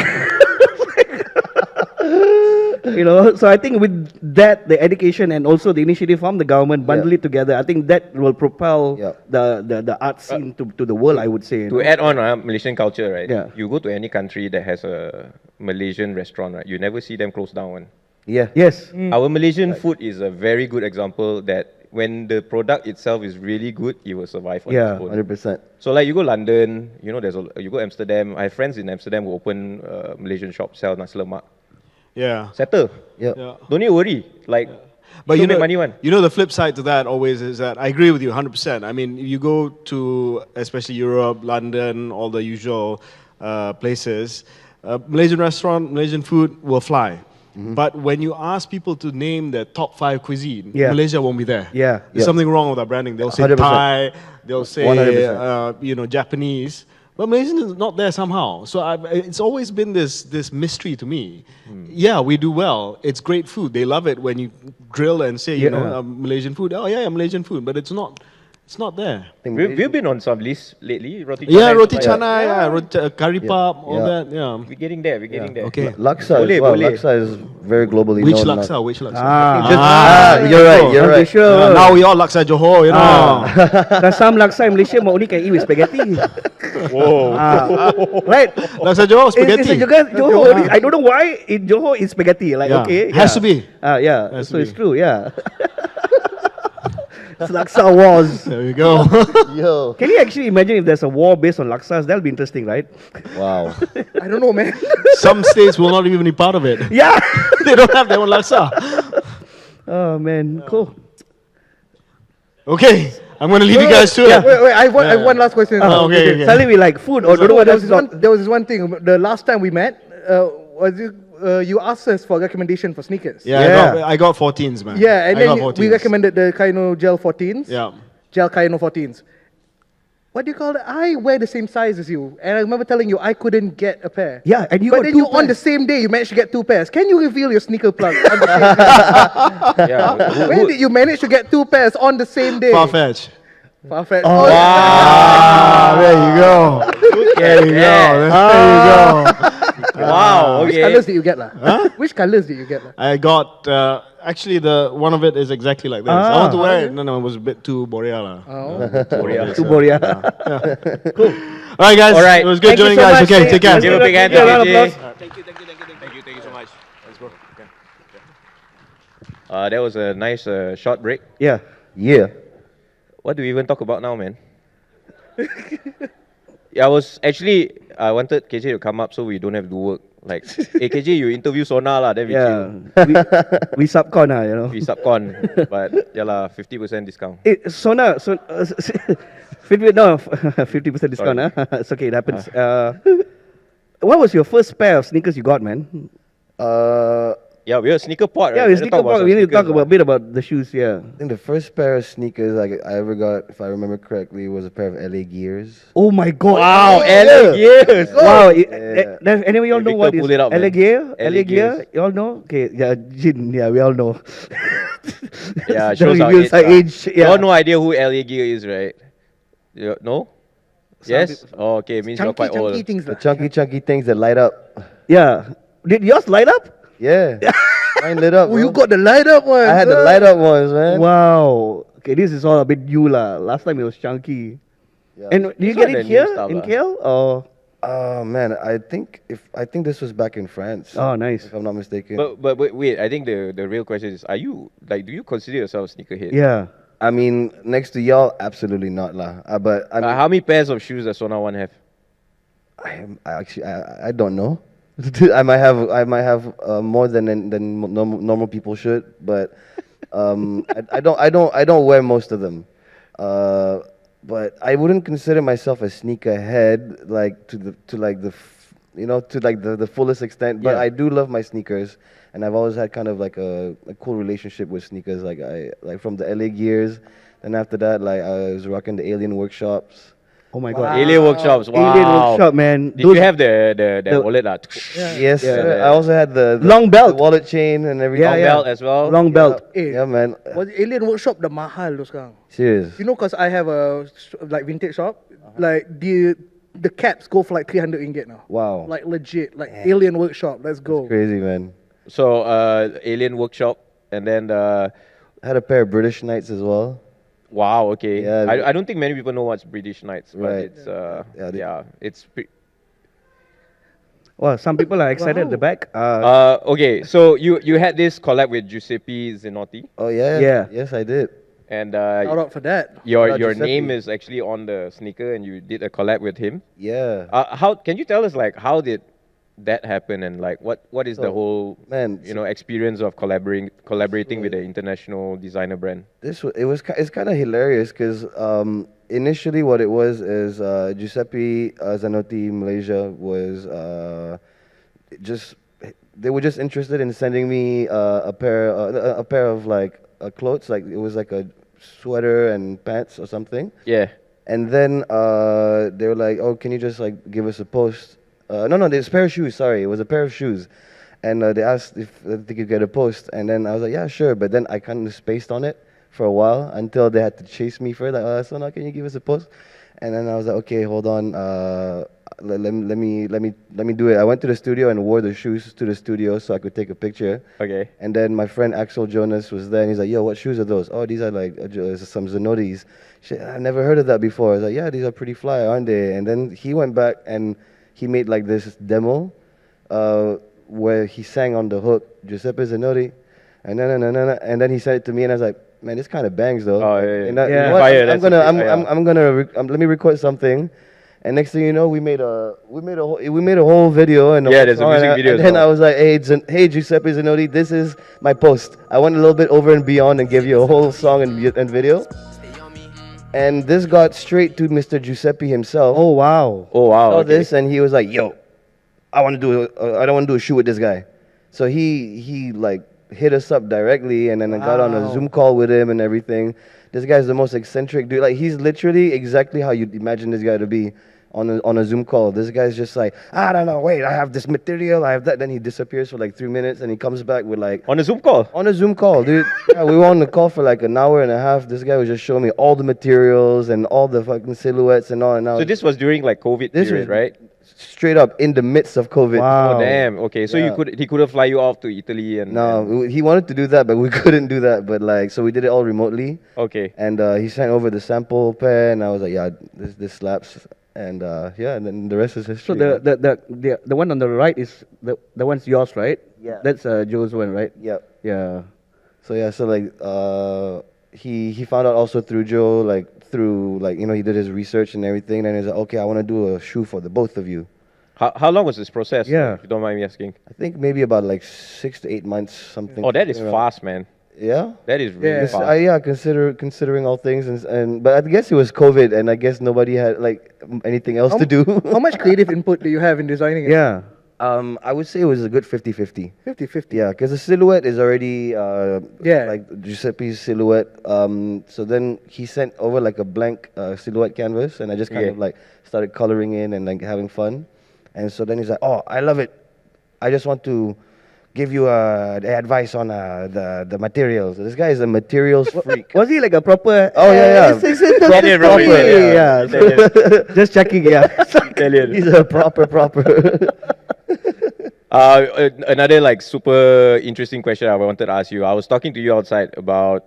So I think with that, the education and also the initiative from the government, bundle it together, I think that will propel the art scene to the world, I would say. To add on Malaysian culture, right? Yeah. You go to any country that has a Malaysian restaurant, right? You never see them close down one. Yeah. Yes. Our Malaysian food is a very good example that when the product itself is really good, it will survive on Yeah, its own. 100%. So like you go London, you go Amsterdam. I have friends in Amsterdam who open Malaysian shop, sell nasi lemak. yeah. Settle. Yeah. Yeah. Don't need to worry. Like, But still you know, make money one. the flip side to that always is that I agree with you 100%. I mean, you go to especially Europe, London, all the usual places, Malaysian restaurant, Malaysian food will fly. But when you ask people to name their top 5 cuisine, Yeah. Malaysia won't be there. Yeah. There's Yeah. something wrong with our branding. They'll say 100%. Thai, they'll say 100%. Japanese. But Malaysian is not there somehow. So it's always been this mystery to me. Yeah, we do well. It's great food. They love it when you grill and say, Malaysian food. Oh yeah, Malaysian food. But it's not there. We've been on some lists lately. Roti Yeah, canai, roti stuff like canai, that. curry pap, all Yeah. that. Yeah. We're getting there. We're getting there. Okay. Laksa Boleh, as well. boleh. Laksa is very globally Which known. laksa? Which laksa? You're right. You're Okay, right. sure. Yeah, now we all laksa Johor, you know. There's some laksa in Malaysia, but only can eat with spaghetti. Whoa. Right? Laksa Johor, It's spaghetti. Johor. I don't know why in Johor it's spaghetti. Like, Yeah. okay. Has to be. Yeah. Has So to it's be. true, yeah. It's Laksa Wars. There we go. Yo. Can you actually imagine if there's a war based on laksas? That'll be interesting, right? Wow. I don't know, man. Some states will not even be part of it. Yeah. They don't have their own laksa. Oh man, cool. Okay, I'm going to leave you guys to it. Wait, I have one last question. Okay. Suddenly we like food or don't know what There else was, is on. there was this one thing. The last time we met, you asked us for recommendation for sneakers. Yeah, I got 14s, man. Yeah, and I got then 14s. we recommended the Kaino Gel 14s. Yeah. Gel Kaino 14s. What do you call it? I wear the same size as you, and I remember telling you I couldn't get a pair. Yeah, and you but got then two you on the pairs. same day you managed to get 2 pairs. Can you reveal your sneaker plug? On the same day? Yeah. When did you manage to get 2 pairs on the same day? Farfetch. Perfect. Oh, There you go. There you go. There you go. Wow. Which Okay. colors did you get, lah? Which colors did you get, lah? I got, actually, the one of it is exactly like this. I want to wear it. No, it was a bit too boreal. Oh. To Boria. All right, guys. All right. It was good Thank you joining so guys. much. Okay, take care. Give a big hand to Yeah, round of KJ. applause. Thank you so much. Let's go. That was a nice short break. Yeah. Yeah. What do we even talk about now, man? I wanted KJ to come up so we don't have to work. Like, hey KJ, you interview Sona lah, then we Yeah. chill. we subcon, We subcon, but yeah lah, 50% discount. Sona, 50% discount. Sorry. It's okay, it happens. What was your first pair of sneakers you got, man? Yeah, we're a sneaker pod. Yeah, right? we Let's sneaker talk about pod. some We need to talk sneakers, a bit about the shoes. Yeah. I think the first pair of sneakers I ever got, if I remember correctly, was a pair of LA Gears. Oh my God! Wow, LA Gears. Wow! Yeah. Does anyone y'all know Victor, what is pull it out, man. LA Gear? LA LA Gear? Gears. Y'all know? Okay, yeah, Jin. Yeah, we all know. Yeah, That shows our reveals our age. age. You Yeah. all no idea who LA Gear is, right? No? Yes? Oh, okay, means you're quite old. Chunky things, The lah. chunky things that light up. Yeah. Did yours light up? Yeah. Mine lit up. Oh, you bro. got the light up one. I had the light up ones, man. Wow. Okay, this is all a bit you lah. Last time it was chunky. Yeah. And did you This get one it the new here stuff in lah. KL or? Oh man, I think this was back in France. Oh, nice. If I'm not mistaken. But wait, I think the real question is, do you consider yourself a sneakerhead? Yeah. I mean, next to y'all, absolutely not lah. But I mean, How many pairs of shoes does Sona One have? I don't know. I might have more than normal people should, but I don't wear most of them. But I wouldn't consider myself a sneakerhead, like to you know, to like the fullest extent. But Yeah. I do love my sneakers, and I've always had kind of like a cool relationship with sneakers. Like from the LA Gears, and after that, like I was rocking the Alien Workshops. Oh my God. Alien Workshops. Wow. Alien Workshop, man. Did you have the oleh lah? Yes, sir. I also had the Long belt. the wallet chain, and everything. Long belt as well. Long belt. Yeah, man. Was Alien Workshop the mahal tu sekarang? Serious. You know, cause I have a like vintage shop, like the caps go for like 300 ringgit now. Wow. Like legit, like Alien Workshop. Let's go. Crazy, man. So Alien Workshop, and then I had a pair of British Knights as well. wow. Okay. Yeah. I don't think many people know what's British Knights, but Right. it's Yeah, it's. Well, some people are excited at the back. Okay, so you had this collab with Giuseppe Zanotti, Oh yeah. Yeah. Yes, I did. and Shout out for that. your Giuseppe. name is actually on the sneaker, and you did a collab with him. Yeah. How can you tell us like how did that happen, and like what is the So, whole man, experience of collaborating with an international designer brand? It's kind of hilarious because initially what it was is Giuseppe Zanotti Malaysia was they were just interested in sending me a pair of like clothes, like it was like a sweater and pants or something. Yeah. And then they were like, "Oh, can you just like give us a post?" No, it's a pair of shoes. Sorry, it was a pair of shoes. And they asked if they could get a post, and then I was like, "Yeah, sure." But then I kind of spaced on it for a while until they had to chase me for it. Like, "So now, can you give us a post?" And then I was like, "Okay, hold on. Let me do it." I went to the studio and wore the shoes to the studio so I could take a picture. Okay. And then my friend Axel Jonas was there, and he's like, "Yo, what shoes are those?" "Oh, these are like some Zanottis." Shit, I've never heard of that before. I was like, "Yeah, these are pretty fly, aren't they?" And then he went back and he made like this demo where he sang on the hook, Giuseppe Zanotti, and then he said it to me, and I was like, "Man, this kind of bangs though." Oh, yeah, yeah. And I- Yeah. you know what? Fire, I'm that's a gonna, bit- I'm gonna, let me record something. And next thing you know, we made a whole video and Yeah, there's a song, music and video And as then well. I was like, hey Giuseppe Zanotti, this is my post. I went a little bit over and beyond and give you a whole song and video. And this got straight to Mr. Giuseppe himself. Oh wow. Oh wow. Saw Okay. this and he was like, "Yo, I don't want to do a shoot with this guy." So he like hit us up directly, and then I got on a Wow. Zoom call with him and everything. This guy's the most eccentric dude. Like he's literally exactly how you'd imagine this guy to be on a Zoom call. This guy's just like, "I don't know, wait, I have this material, I have that." Then he disappears for like 3 minutes, and he comes back with like On a Zoom call. on a Zoom call, dude. Yeah, we were on the call for like an hour and a half. This guy was just showing me all the materials and all the fucking silhouettes and all. And I So was, this was during like COVID this period, was right? straight up in the midst of COVID. Wow. Oh damn. Okay, so Yeah. he could have fly you off to Italy and No, he wanted to do that, but we couldn't do that. But like, so we did it all remotely. okay. And he sent over the sample pair, and I was like, "Yeah, this slaps." And yeah, and then the rest is history. So the one on the right is the one's yours, right? Yeah. That's Joe's one, right? Yep. Yeah. So yeah, so like he found out also through Joe, like through like he did his research and everything, and he's like, "Okay, I want to do a shoe for the both of you." How long was this process? Yeah. If you don't mind me asking. I think maybe about like 6 to 8 months, something. Oh, that is around. fast, man. Yeah. That is really Yes, fast. considering all things, and but I guess it was COVID, and I guess nobody had like anything else to do. How much creative input do you have in designing it? Yeah. I would say it was a good 50-50. 50-50. Yeah, because the silhouette is already Yeah. like Giuseppe's silhouette. So then he sent over like a blank silhouette canvas, and I just kind Yeah. of like started coloring in and like having fun. And so then he's like, "Oh, I love it. I just want to give you the advice on the materials." This guy is a materials freak. Was he like a proper? Oh, yeah. Italian, bro, Proper, yeah. yeah. Italian. Just checking, yeah. Italian. He's a proper. Another like super interesting question I wanted to ask you. I was talking to you outside about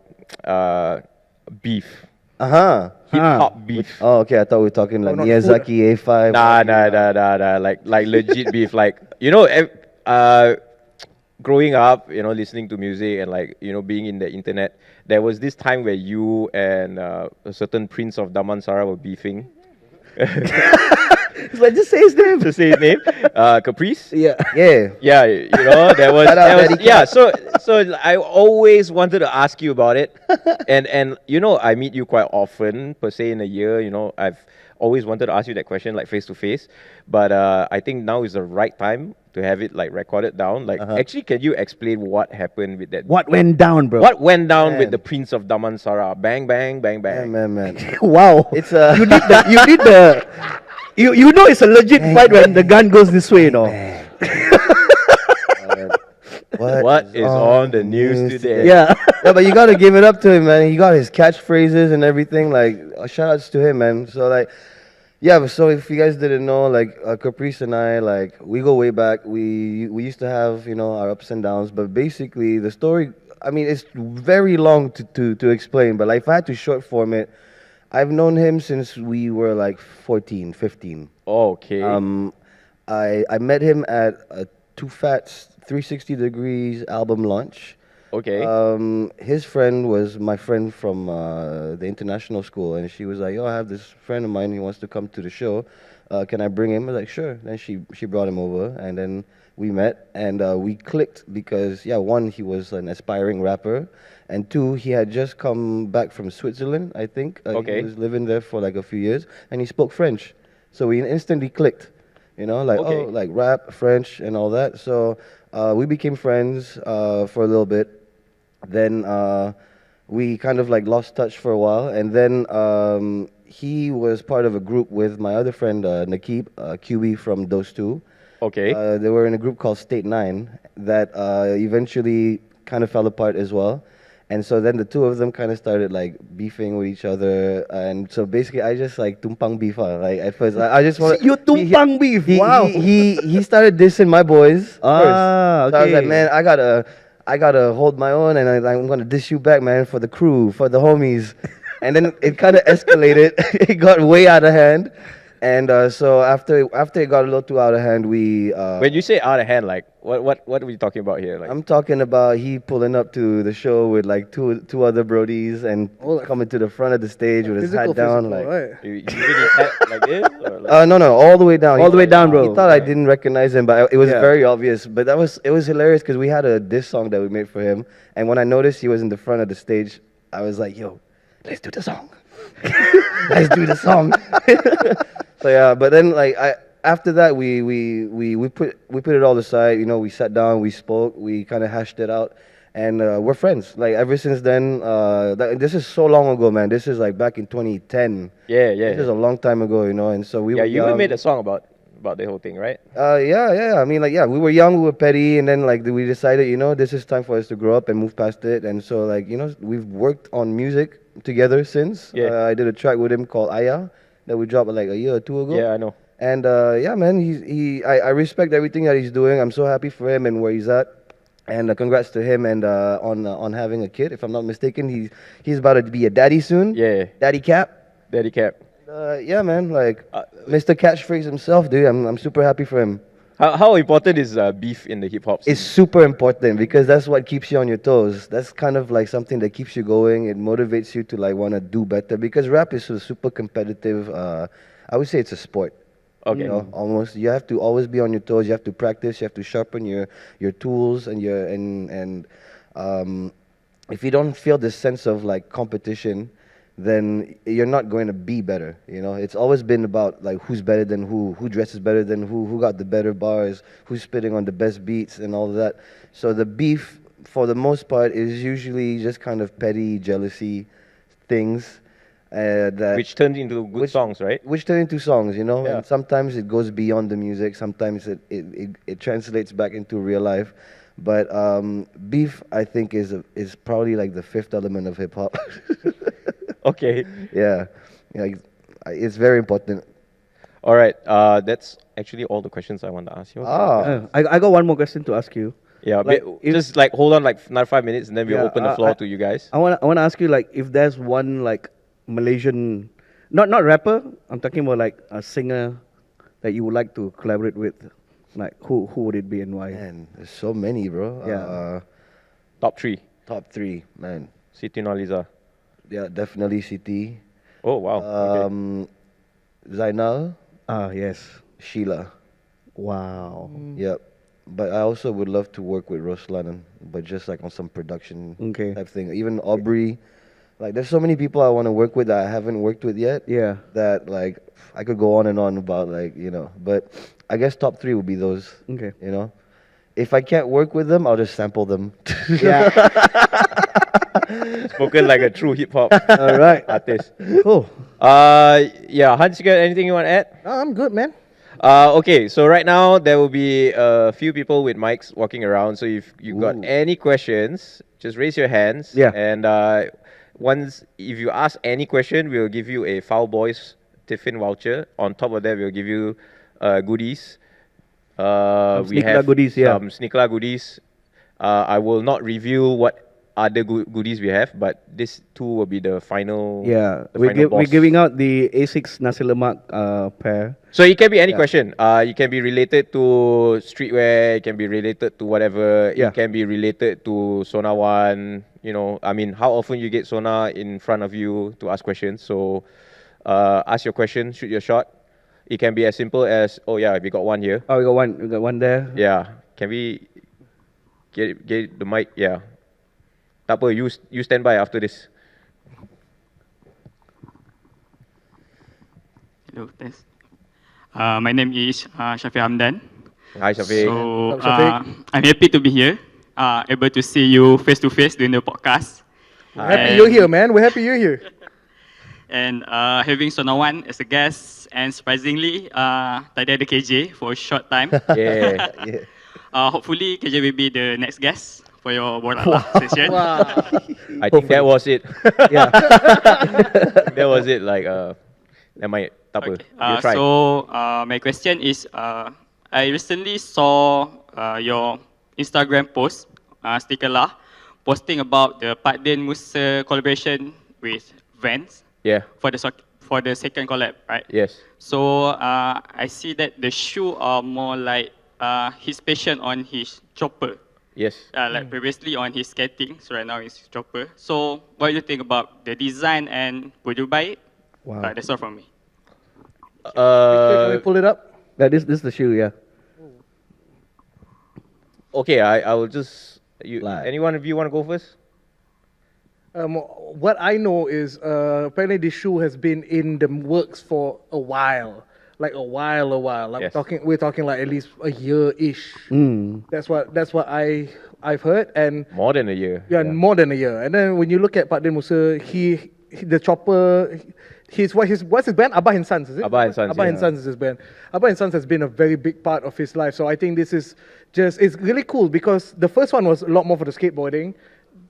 beef, Uh-huh. hip hop beef. Oh, okay. I thought we were talking like not Miyazaki A5. Nah. Like legit beef. Like growing up, listening to music and like being in the internet, there was this time where you and a certain Prince of Damansara were beefing. But just say his name. To say his name, Caprice. Yeah. Yeah. Yeah, there was, Shout out, there was Daddy yeah. So I always wanted to ask you about it, and I meet you quite often per se in a year. I've always wanted to ask you that question like face to face, but I think now is the right time to have it like recorded down. Like, actually, can you explain what happened with that? What went down, bro? What went down with Man. the Prince of Damansara? Bang, bang, bang, bang. Man. Wow. It's You need the. You know it's a legit fight when the gun goes this way, you know. What is on the news today? Yeah. Yeah, but you gotta give it up to him, man. He got his catchphrases and everything. Like, shout outs to him, man. So like, yeah. But so if you guys didn't know, like, Caprice and I, like, we go way back. We used to have, you know, our ups and downs. But basically, the story. I mean, it's very long to explain. But like, if I had to short form it, I've known him since we were like 14, 15. Okay. I met him at a Too Fat's 360 Degrees album launch. Okay. His friend was my friend from the international school, and she was like, "Yo, I have this friend of mine. He wants to come to the show. Can I bring him?" I was like, "Sure." Then she brought him over, and then we met, and we clicked because, yeah, one, he was an aspiring rapper, and two, he had just come back from Switzerland, I think. Okay. He was living there for like a few years, and he spoke French, so we instantly clicked. You know, like, Okay. oh, like rap, French, and all that. So we became friends for a little bit. Then we kind of like lost touch for a while, and then he was part of a group with my other friend Nakib, QB from those two. Okay. They were in a group called State 9 that eventually kind of fell apart as well. And so then the two of them kind of started like beefing with each other, and so basically I just like tumpang beef. Like at first, I just want You tumpang beef. Wow. He started dissing my boys first. So I was like, Okay. man, I gotta hold my own, and I'm gonna diss you back, man, for the crew, for the homies. And then it kind of escalated. It got way out of hand. And so after it got a little too out of hand, we. When you say out of hand, like what are we talking about here? Like, I'm talking about he pulling up to the show with like two other brodies and coming to the front of the stage with his hat down, like. right? you really had like this, or like, No, all the way down. All the way down, bro. He thought I didn't recognize him, but it was Yeah. very obvious. But it was hilarious because we had a diss song that we made for him, and when I noticed he was in the front of the stage, I was like, "Yo, let's do the song. Let's do the song." So yeah, but then like after that we put it all aside. You know, we sat down, we spoke, we kind of hashed it out, and we're friends. Like ever since then. This is so long ago, man. This is like back in 2010. yeah. This is a long time ago, you know. And so we Yeah, were you young. made a song about the whole thing, right? Yeah. I mean, like, yeah, we were young, we were petty, and then like we decided, you know, this is time for us to grow up and move past it. And so like, you know, we've worked on music together since. Yeah. I did a track with him called Aya that we dropped like a year or two ago. Yeah, I know. And yeah, man, I respect everything that he's doing. I'm so happy for him and where he's at. And congrats to him and on having a kid. If I'm not mistaken, he's about to be a daddy soon. Yeah. Daddy Cap. Daddy Cap. Yeah, man, like Mr. Catchphrase himself, dude. I'm super happy for him. How important is beef in the hip hop scene? It's super important because that's what keeps you on your toes. That's kind of like something that keeps you going. It motivates you to like want to do better because rap is a super competitive. I would say it's a sport. Okay. You know, almost you have to always be on your toes. You have to practice. You have to sharpen your tools and if you don't feel this sense of like competition, then you're not going to be better. You know, it's always been about like who's better than who dresses better than who got the better bars, who's spitting on the best beats and all of that. So the beef, for the most part, is usually just kind of petty jealousy things. Which turned into good songs, right? Which turn into songs, you know. Yeah. And sometimes it goes beyond the music. Sometimes it translates back into real life. But beef, I think, is probably like the fifth element of hip hop. Okay. Yeah, it's very important. All right. That's actually all the questions I want to ask you. I got one more question to ask you. Yeah. like, just like hold on like another 5 minutes and then we'll open the floor to you guys. I want to ask you like if there's one like Malaysian, not rapper. I'm talking about like a singer that you would like to collaborate with. Like who would it be and why? Man, there's so many, bro. Yeah. Top 3. Top 3, man. Siti Nurhaliza. Yeah, definitely CT. Oh wow. Okay. Zainal, Yes. Sheila. Wow. Yep. But I also would love to work with Roslan, but just like on some production Okay. type thing. Even Aubrey, Like, there's so many people I want to work with that I haven't worked with yet. Yeah. That, like, I could go on and on about, like, but I guess top 3 would be those. Okay. If I can't work with them, I'll just sample them. Yeah. Spoken like a true hip hop All right. artist. Cool. Yeah, Hans, you got anything you want to add? No, I'm good, man. Okay, so right now there will be a few people with mics walking around. So if you got any questions, just raise your hands. Yeah. And if you ask any question, we'll give you a Foul Boys tiffin voucher. On top of that, we'll give you goodies. We Sneakla have goodies, yeah. some Sneakla goodies. I will not reveal what other goodies we have, but this two will be the final. Yeah. the We're, final we're boss. giving out the A6 nasi lemak pair. So it can be any question. It can be related to streetwear. It can be related to whatever. Yeah. It can be related to Sonaone. I mean, how often you get Sona in front of you to ask questions. So ask your question, shoot your shot. It can be as simple as, oh yeah, we got one here. Oh, we got one there. Yeah. Can we get the mic? Yeah. Tak apa, you stand by after this. Hello, thanks. My name is Shafiq Hamdan. Hi, Shafiq. So What's up, Shafiq? I'm happy to be here, able to see you face to face during the podcast. Happy And- you're here, man. We're happy you're here. And having Sonaone as a guest, and surprisingly, tadi ada KJ for a short time. Yeah. Yeah. Hopefully, KJ will be the next guest for your BorakLAH session. Wow. I think that was it. Yeah. That was it. Like, that might. Tak apa. Okay. You try. So my question is, I recently saw your Instagram post, BorakLAH, posting about the Pak Din Musa collaboration with Vans Yeah. for the second collab, right? Yes. So I see that the shoe are more like his passion on his chopper. Yes. Like previously on his skating, so right now it's chopper. So what do you think about the design and would you buy it? Wow. That's all from me. Can we pull it up? Yeah, this is the shoe, yeah. Okay, I will just. Like. Any one of you want to go first? What I know is apparently this shoe has been in the works for a while. Like a while. Like Yes. we're talking like at least a year-ish. That's what I've heard, and More than a year. yeah, more than a year. And then when you look at Pak Din Musa, the chopper, what's his band? Abah and Sons, is it? Abah and Sons, Abah and yeah. Sons is his band. Abah and Sons has been a very big part of his life. So I think this is it's really cool because the first one was a lot more for the skateboarding.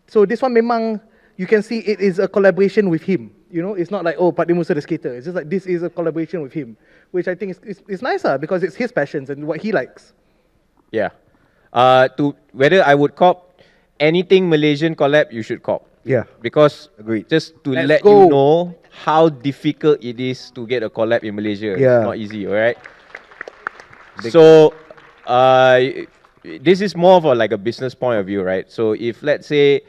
So this one memang, you can see it is a collaboration with him. It's not like, oh, Pak Din Musa the skater. It's just like, this is a collaboration with him, which I think is nicer because it's his passions and what he likes. Yeah. To whether I would cop anything Malaysian collab, you should cop. Yeah. Because Agreed. just to Let's let go. you know how difficult it is to get a collab in Malaysia. Yeah. It's not easy, alright? So this is more of like a business point of view, right? So if let's say,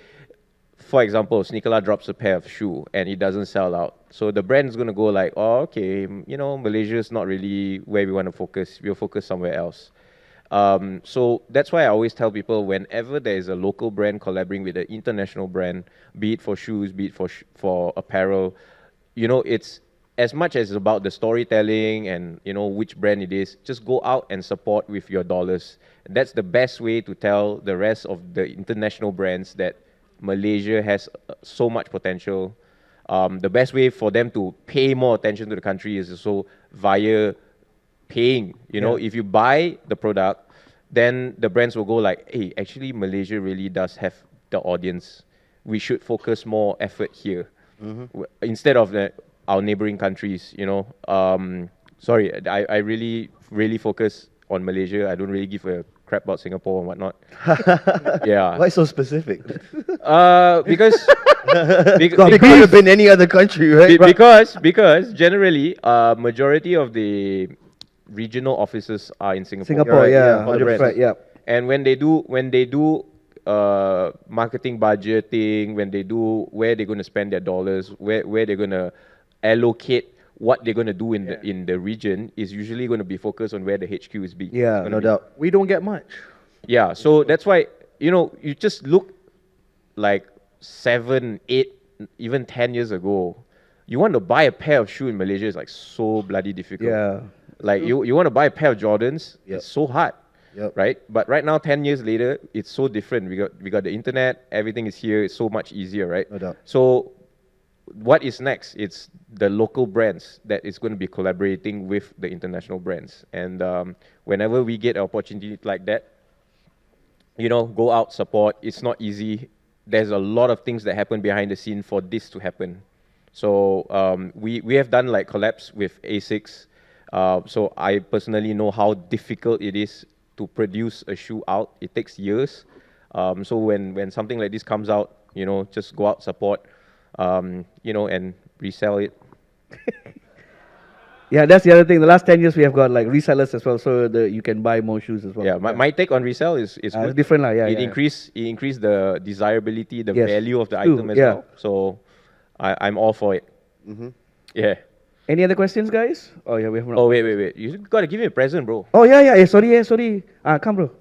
for example, BorakLAH drops a pair of shoe and it doesn't sell out. So the brand's gonna go like, oh, okay, Malaysia is not really where we want to focus. We'll focus somewhere else. So that's why I always tell people whenever there is a local brand collaborating with an international brand, be it for shoes, be it for apparel, it's as much as it's about the storytelling and which brand it is, just go out and support with your dollars. That's the best way to tell the rest of the international brands that Malaysia has so much potential. The best way for them to pay more attention to the country is also via paying. If you buy the product, then the brands will go like, hey, actually Malaysia really does have the audience. We should focus more effort here instead of our neighboring countries. Sorry, I really, really focus on Malaysia. I don't really give a crap about Singapore and whatnot. Yeah. Why so specific? Because It could have been any other country, right? because generally majority of the regional offices are in Singapore. Singapore, Right, yeah, for the 100%, brands. yeah. And when they do marketing budgeting, when they do where they're going to spend their dollars, where they're going to allocate what they're going to do in the region is usually going to be focused on where the HQ is being. Yeah, gonna No be. doubt. We don't get much. Yeah, so that's why you just look like 7, 8 even 10 years ago, you want to buy a pair of shoes in Malaysia is like so bloody difficult. Yeah. Like you want to buy a pair of Jordans, Yep. it's so hard. Yep. Right? But right now, 10 years later, it's so different. We got the internet, everything is here, it's so much easier, right? No doubt. So what is next? It's the local brands that is going to be collaborating with the international brands. And whenever we get an opportunity like that, go out, support. It's not easy. There's a lot of things that happen behind the scene for this to happen. So we have done like collabs with ASICs. So I personally know how difficult it is to produce a shoe out. It takes years. So when something like this comes out, just go out, support, and resell it. Yeah, that's the other thing. The last 10 years we have got like resellers as well, so you can buy more shoes as well. Yeah, my take on resell is It's good. different lah. Yeah, It yeah. increase the desirability, the Yes, value of the true, item as yeah. well. So I'm all for it. Yeah. Any other questions, guys? Oh yeah, we have. Oh wait. You gotta give me a present, bro. Oh yeah. Sorry. Come bro.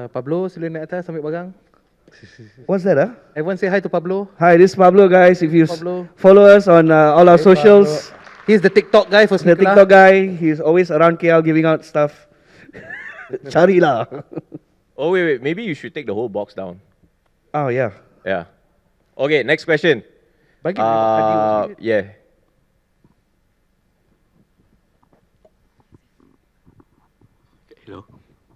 Pablo, sila naik atas ambil barang. What's that? Everyone say hi to Pablo. Hi, this is Pablo, guys. If you Pablo. follow us on all our Hey, socials, He's the TikTok guy for the Sneaker TikTok guy, he's always around KL giving out stuff. Cari lah. Oh wait. Maybe you should take the whole box down. Oh yeah. Yeah. Okay, next question. Bagi dia Yeah. Hello.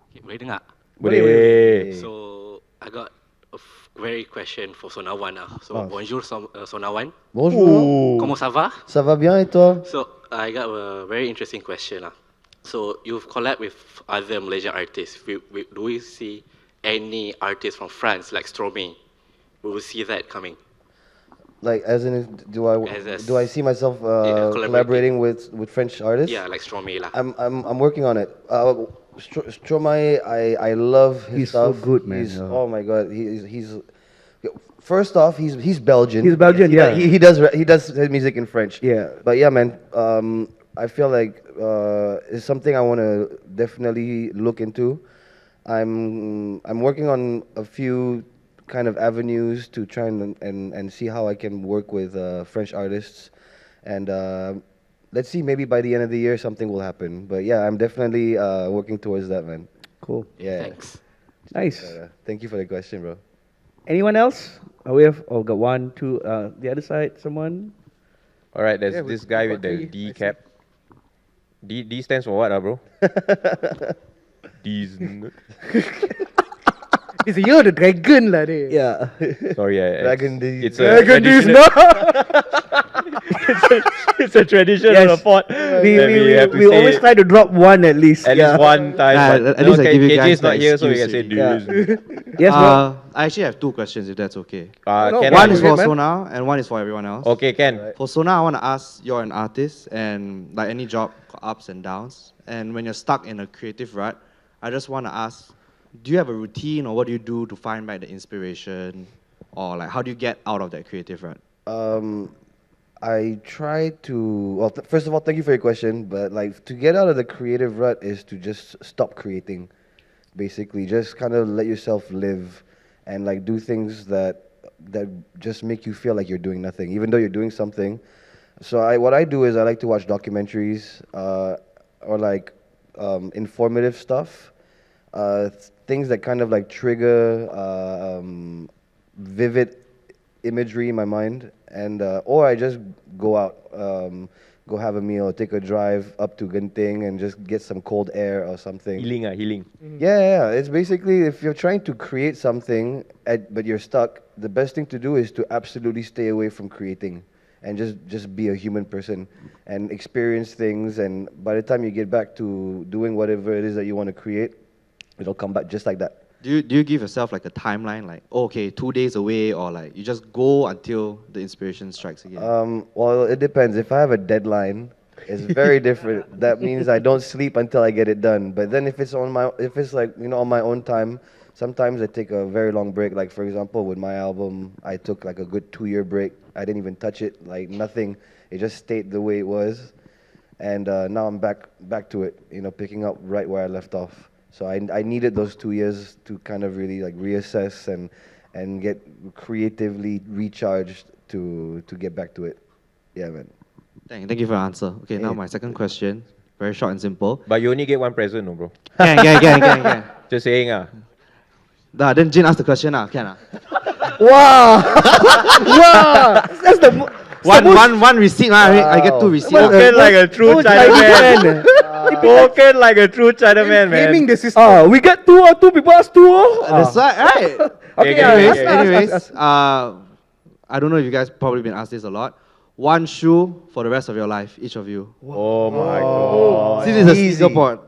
Okay, boleh dengar? Boleh. So, I got a very question for Sonaone. So, bonjour Sonaone. Bonjour. Comment ça va? Ça va bien et toi? So, I got a very interesting question. So, you've collabed with other Malaysian artists. Do we see any artists from France like Stromae? We will see that coming. Like, as in, do I see myself collaborating with French artists? Yeah, like Stromae lah. I'm working on it. Stromae, I love his He's so stuff. good, man. Oh my god, he's. First off, he's Belgian. He's Belgian, yeah. He does his music in French. Yeah. But yeah, man. I feel like it's something I want to definitely look into. I'm working on a few kind of avenues to try and see how I can work with French artists, and let's see, maybe by the end of the year something will happen. But yeah, I'm definitely working towards that, man. Cool. Yeah. Thanks. Nice. Thank you for the question, bro. Anyone else? We have got one, two. The other side, someone. All right, there's Yeah, this we guy got with the three, D I cap. D stands for what, bro? D's. It's you're the dragon lah dia. Yeah. Sorry, Dragon D. It's a tradition. It's a tradition Yes. of the pod. We always try to drop one at least. at least one time. but at least I give you KJ is guys not the here, so we can excuse say already. D's. Yes, bro. I actually have two questions, if that's okay. Can One I- is for man. Sona, and one is for everyone else. Okay, Ken. For Sona, I want to ask, you're an artist, and like any job, ups and downs. And when you're stuck in a creative rut, I just want to ask, do you have a routine, or what do you do to find back the inspiration, or like how do you get out of that creative rut? I try to. Well, first of all, thank you for your question. But like, to get out of the creative rut is to just stop creating. Basically, just kind of let yourself live, and like do things that just make you feel like you're doing nothing, even though you're doing something. So what I do is I like to watch documentaries or like informative stuff, things that kind of like trigger vivid imagery in my mind, and or I just go out, go have a meal, take a drive up to Genting and just get some cold air or something. Healing. Yeah. It's basically, if you're trying to create something but you're stuck, the best thing to do is to absolutely stay away from creating and just be a human person and experience things. And by the time you get back to doing whatever it is that you want to create, it'll come back just like that. Do you give yourself like a timeline, like, oh, okay, 2 days away, or like you just go until the inspiration strikes again? Well, it depends. If I have a deadline, it's very different. That means I don't sleep until I get it done. But then if it's on my own time, sometimes I take a very long break. Like for example, with my album, I took like a good 2-year break. I didn't even touch it, like nothing. It just stayed the way it was, and now I'm back to it. Picking up right where I left off. So I needed those 2 years to kind of really like reassess and get creatively recharged to get back to it. Yeah, man. Thank you for your answer. Okay, now my second question. Very short and simple. But you only get one present, no, bro. Can. Just saying, Then Jin asked the question, can. Wow! Wow! That's the One receipt, I get 2 receipts. Spoken like a true Chinaman. Spoken like a true Chinaman, man. Gaming the system. we get 2 or 2 people ask 2 That's right. Okay, Anyways, I don't know if you guys probably been asked this a lot. One shoe for the rest of your life, each of you. Oh my god. This is a sneaker pot.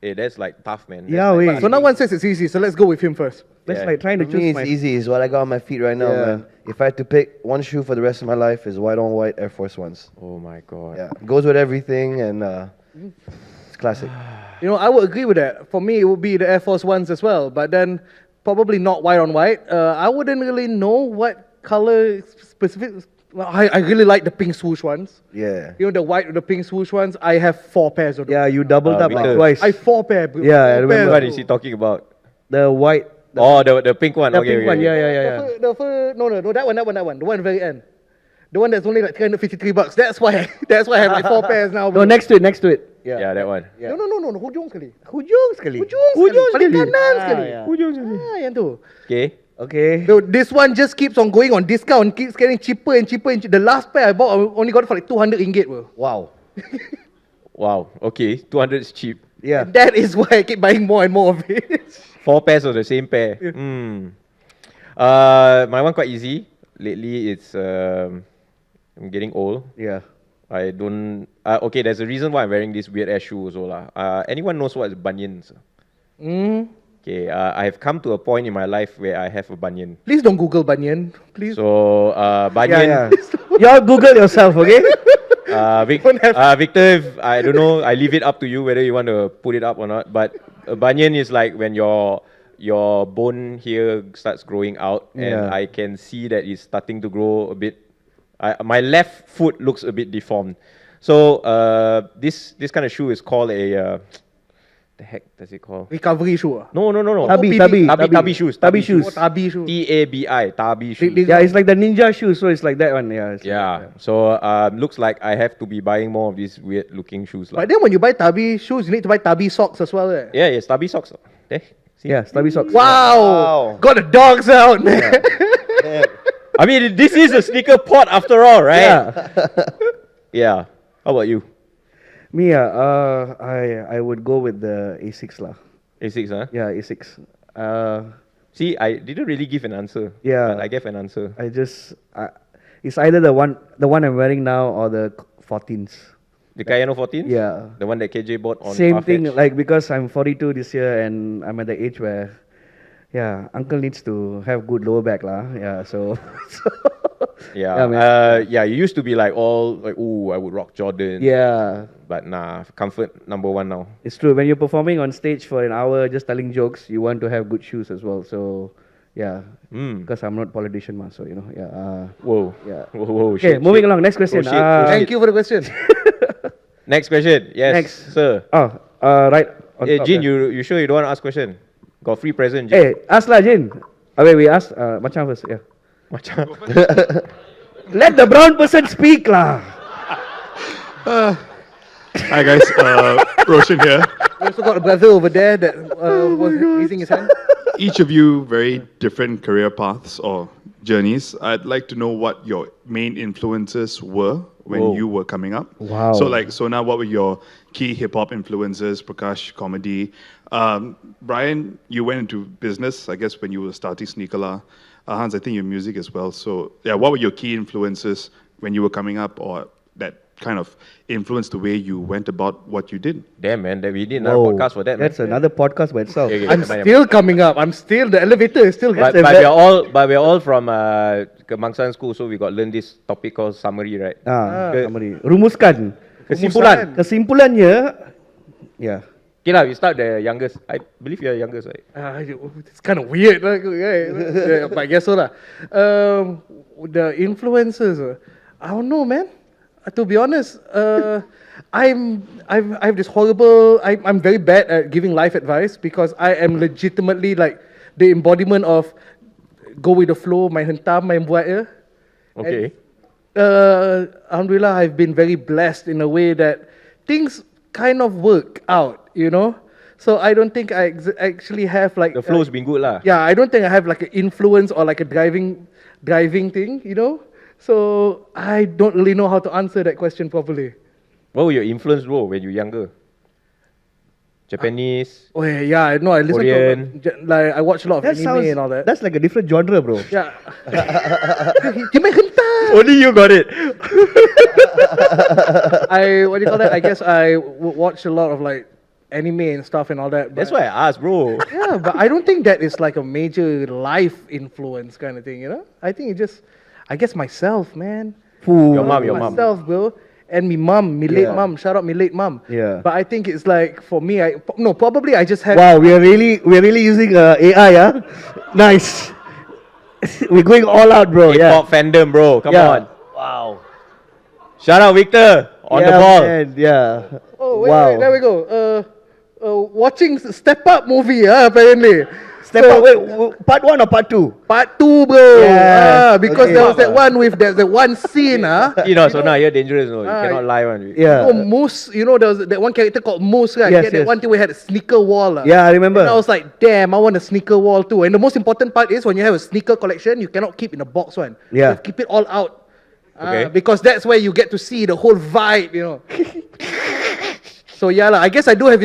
Hey, that's like tough, man. That's Yeah, like wait. So no one says it's easy, so let's go with him first. That's Yeah. like trying to For me, choose it's my... easy. It's what I got on my feet right now, Yeah. man. If I had to pick one shoe for the rest of my life, is white on white Air Force Ones. Oh my god. Yeah, goes with everything, and it's classic. You know, I would agree with that. For me, it would be the Air Force Ones as well, but then probably not white on white. I wouldn't really know what color specific. Well, I really like the pink swoosh ones. Yeah. You know, the white with the pink swoosh ones. I have 4 pairs of them. Yeah, you doubled up like Victor. twice. I have 4 pair. Bro. Yeah, I 4 remember. pairs, What bro. is he talking about? The white... The pink one. The Okay, pink one, okay. yeah. No, that one. The one very end. The one that's only like $353. That's why I have like 4 pairs now. No, Bro. next to it. Yeah, that one. Yeah. No. Hujung sekali. Hujung sekali. Paling kanan sekali. yeah. Yang tu. Okay. Okay. So this one just keeps on going on discount, keeps getting cheaper and cheaper. The last pair I bought, I only got it for like 200 ringgit, bro. Wow. Wow. Okay. 200 is cheap. Yeah. And that is why I keep buying more and more of it. 4 pairs of the same pair. My one quite easy. Lately, it's I'm getting old. Yeah. I don't. Okay, there's a reason why I'm wearing this weird ass shoe also lah. Anyone knows what is bunions? Okay, I have come to a point in my life where I have a bunion. Please don't Google Banyan. Please. So bunion. Yeah. Y'all Google yourself, okay? Victor, I don't know. I leave it up to you whether you want to put it up or not. But a bunion is like when your bone here starts growing out, and Yeah. I can see that it's starting to grow a bit. My left foot looks a bit deformed. So this kind of shoe is called a the heck does it call? Recovery shoe. No. Tabi shoes. Tabi shoes. Oh, tabi shoe. TABI. Tabi shoes. Yeah, it's like the ninja shoes, so it's like that one. Yeah. It's Yeah. So looks like I have to be buying more of these weird looking shoes. But then when you buy tabi shoes, you need to buy tabi socks as well. Eh? Yeah, Tabi socks. See? Yeah, stubby socks. Wow. Got the dogs out, man. I mean, this is a sneaker pot after all, right? Yeah. Yeah. How about you? Me, I would go with the A6 lah. A6, huh? Yeah, A6. See, I didn't really give an answer. Yeah. But I gave an answer. It's either the one I'm wearing now or the 14s. The Cayano 14? Yeah. The one that KJ bought on Same Farfetch? thing, like because I'm 42 this year and I'm at the age where, yeah, uncle needs to have good lower back lah. Yeah, so. Yeah. man. You used to be like all like, ooh, I would rock Jordan. Yeah, But nah, comfort number one now. it's true. When you're performing on stage for an hour just telling jokes, you want to have good shoes as well. So, yeah, because I'm not politician, ma, so you know, yeah. Whoa. Yeah. Whoa. Okay, moving along. Next question. shit, oh, Thank you for the question. Next question. Yes, Next. sir. Right. On Hey, top Jin, there. you sure you don't want to ask question? Got free present, Jin. Hey, ask lah, Jin. Wait, we ask Macam first. Yeah. Macam. Let the brown person speak lah. Hi guys, Roshan here. We also got a brother over there that was raising his hand. Each of you very different career paths or journeys. I'd like to know what your main influences were when you were coming up. Wow. So now what were your key hip hop influences? Prakash, comedy. Bryan, you went into business, I guess, when you were starting SneakerLAH. Hans, I think your music as well. So yeah, what were your key influences when you were coming up, or that kind of influenced the way you went about what you did? Damn, man, that we did another podcast for that. That's another podcast by itself. Okay, I'm still coming up. The elevator is still But we're all from Kebangsaan School, so we got learn this topic called summary, right? Summary. Rumuskan. Kesimpulannya, yeah. Okay lah, we start the youngest. I believe you're the youngest, right? It's kind of weird, right? Yeah, but I guess so lah. The influences, I don't know, man. To be honest, I have this horrible. I'm very bad at giving life advice because I am legitimately like the embodiment of go with the flow, main hentam, main buat je. Okay. Alhamdulillah, I've been very blessed in a way that things kind of work out, you know. So I don't think I actually have like The flow's been good lah. yeah, I don't think I have like an influence or like a driving thing, you know. So I don't really know how to answer that question properly. What were your influence, bro, when you were younger? Japanese? Oh yeah, no, I listen Korean. to like I watch a lot of That anime sounds, and all that. that's like a different genre, bro. Yeah. You make hentai. Only you got it. What do you call that? I guess I watch a lot of like anime and stuff and all that. That's but- why I asked, bro. Yeah, but I don't think that is like a major life influence kind of thing, you know? I think it just, I guess myself, man. Your mom. Myself, bro. And me mum, me late Yeah. mum. Shout out me late mum. Yeah. But I think it's like, for me, probably I just have... Wow, we're really using AI, yeah? Nice. We're going all out, bro. Yeah. Hip-hop fandom, bro. Come Yeah. on. Wow. Shout out Victor on the ball. Man, yeah. Oh, wait, Wow. wait, there we go. Watching Step Up movie, apparently. Step up. Wait, part 1 or part 2? Part 2, bro. Yeah, Because okay. there was that one with, there's that one scene, You know, so now you're dangerous. No, you Ah, cannot lie one. Yeah. Oh, Moose, you know, there was that one character called Moose, right? Yes, Yeah, that yes. one thing we had a sneaker wall. Yeah, I remember. And I was like, damn, I want a sneaker wall too. And the most important part is when you have a sneaker collection, you cannot keep in a box one. Yeah. You have to keep it all out. Okay. Because that's where you get to see the whole vibe, you know. So yeah, I guess I do have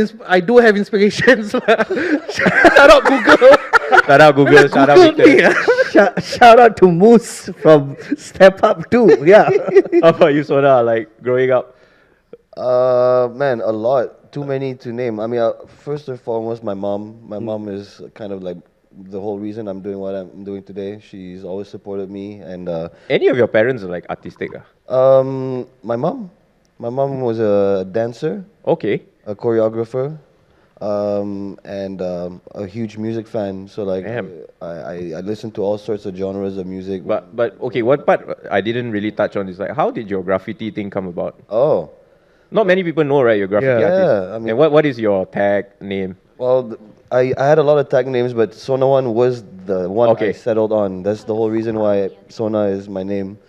inspirations. Shout out Google. Shout out Google, shout out Googled me, Victor. Shout out to Moose from Step Up too. Yeah. How about you, Sona, like growing up? Man, a lot. Too many to name. I mean, first and foremost, my mom. My mom is kind of like the whole reason I'm doing what I'm doing today. She's always supported me, and Any of your parents are like artistic? Ah? my mom. My mom was a dancer, Okay. a choreographer, and a huge music fan. So like, Damn. I listen to all sorts of genres of music. But okay, one part I didn't really touch on is like, how did your graffiti thing come about? Oh, Not many people know, right? You're a graffiti Yeah. artist. Yeah, I mean- and what is your tag name? well, I had a lot of tag names, but Sonaone was the one Okay. I settled on. That's the whole reason why Sona is my name.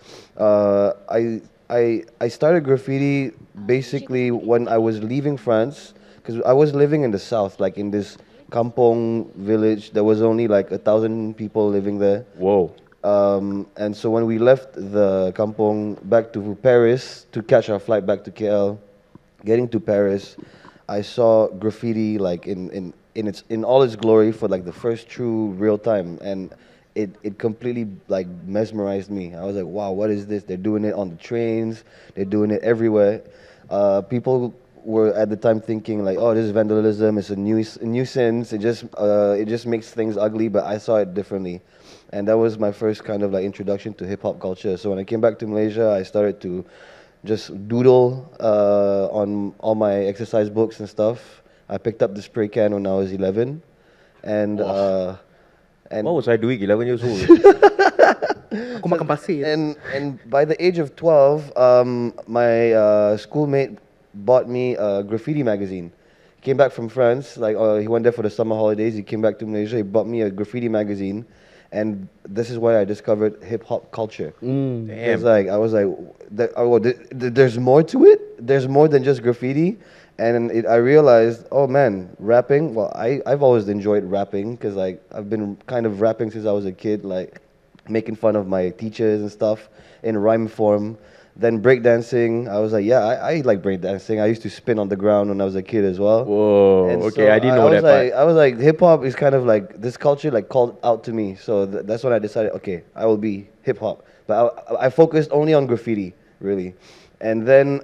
I started graffiti basically when I was leaving France, because I was living in the south, like in this kampong village. There was only like 1,000 people living there. Whoa. And so when we left the kampong back to Paris to catch our flight back to KL, getting to Paris, I saw graffiti like in all its glory for like the first true real time, and it completely like mesmerized me. I was like, wow, what is this? They're doing it on the trains, they're doing it everywhere. People were at the time thinking like, oh, this is vandalism, it's a nuisance, it just makes things ugly, but I saw it differently. And that was my first kind of like introduction to hip hop culture. So when I came back to Malaysia, I started to just doodle on all my exercise books and stuff. I picked up the spray can when I was 11, and What was I doing 11 years old? Aku makan pasir. and by the age of 12, my schoolmate bought me a graffiti magazine. Came back from France, like he went there for the summer holidays. He came back to Malaysia. He bought me a graffiti magazine, and this is where I discovered hip hop culture. It's like I was like, there's more to it. There's more than just graffiti. And I realized, oh man, rapping. Well, I've always enjoyed rapping because like I've been kind of rapping since I was a kid, like making fun of my teachers and stuff in rhyme form. Then breakdancing, I was like, yeah, I like breakdancing. I used to spin on the ground when I was a kid as well. Whoa. And Okay, so I didn't know was that part. like, I was like, hip hop is kind of like this culture like called out to me. So that's when I decided, okay, I will be hip hop. But I focused only on graffiti, really. And then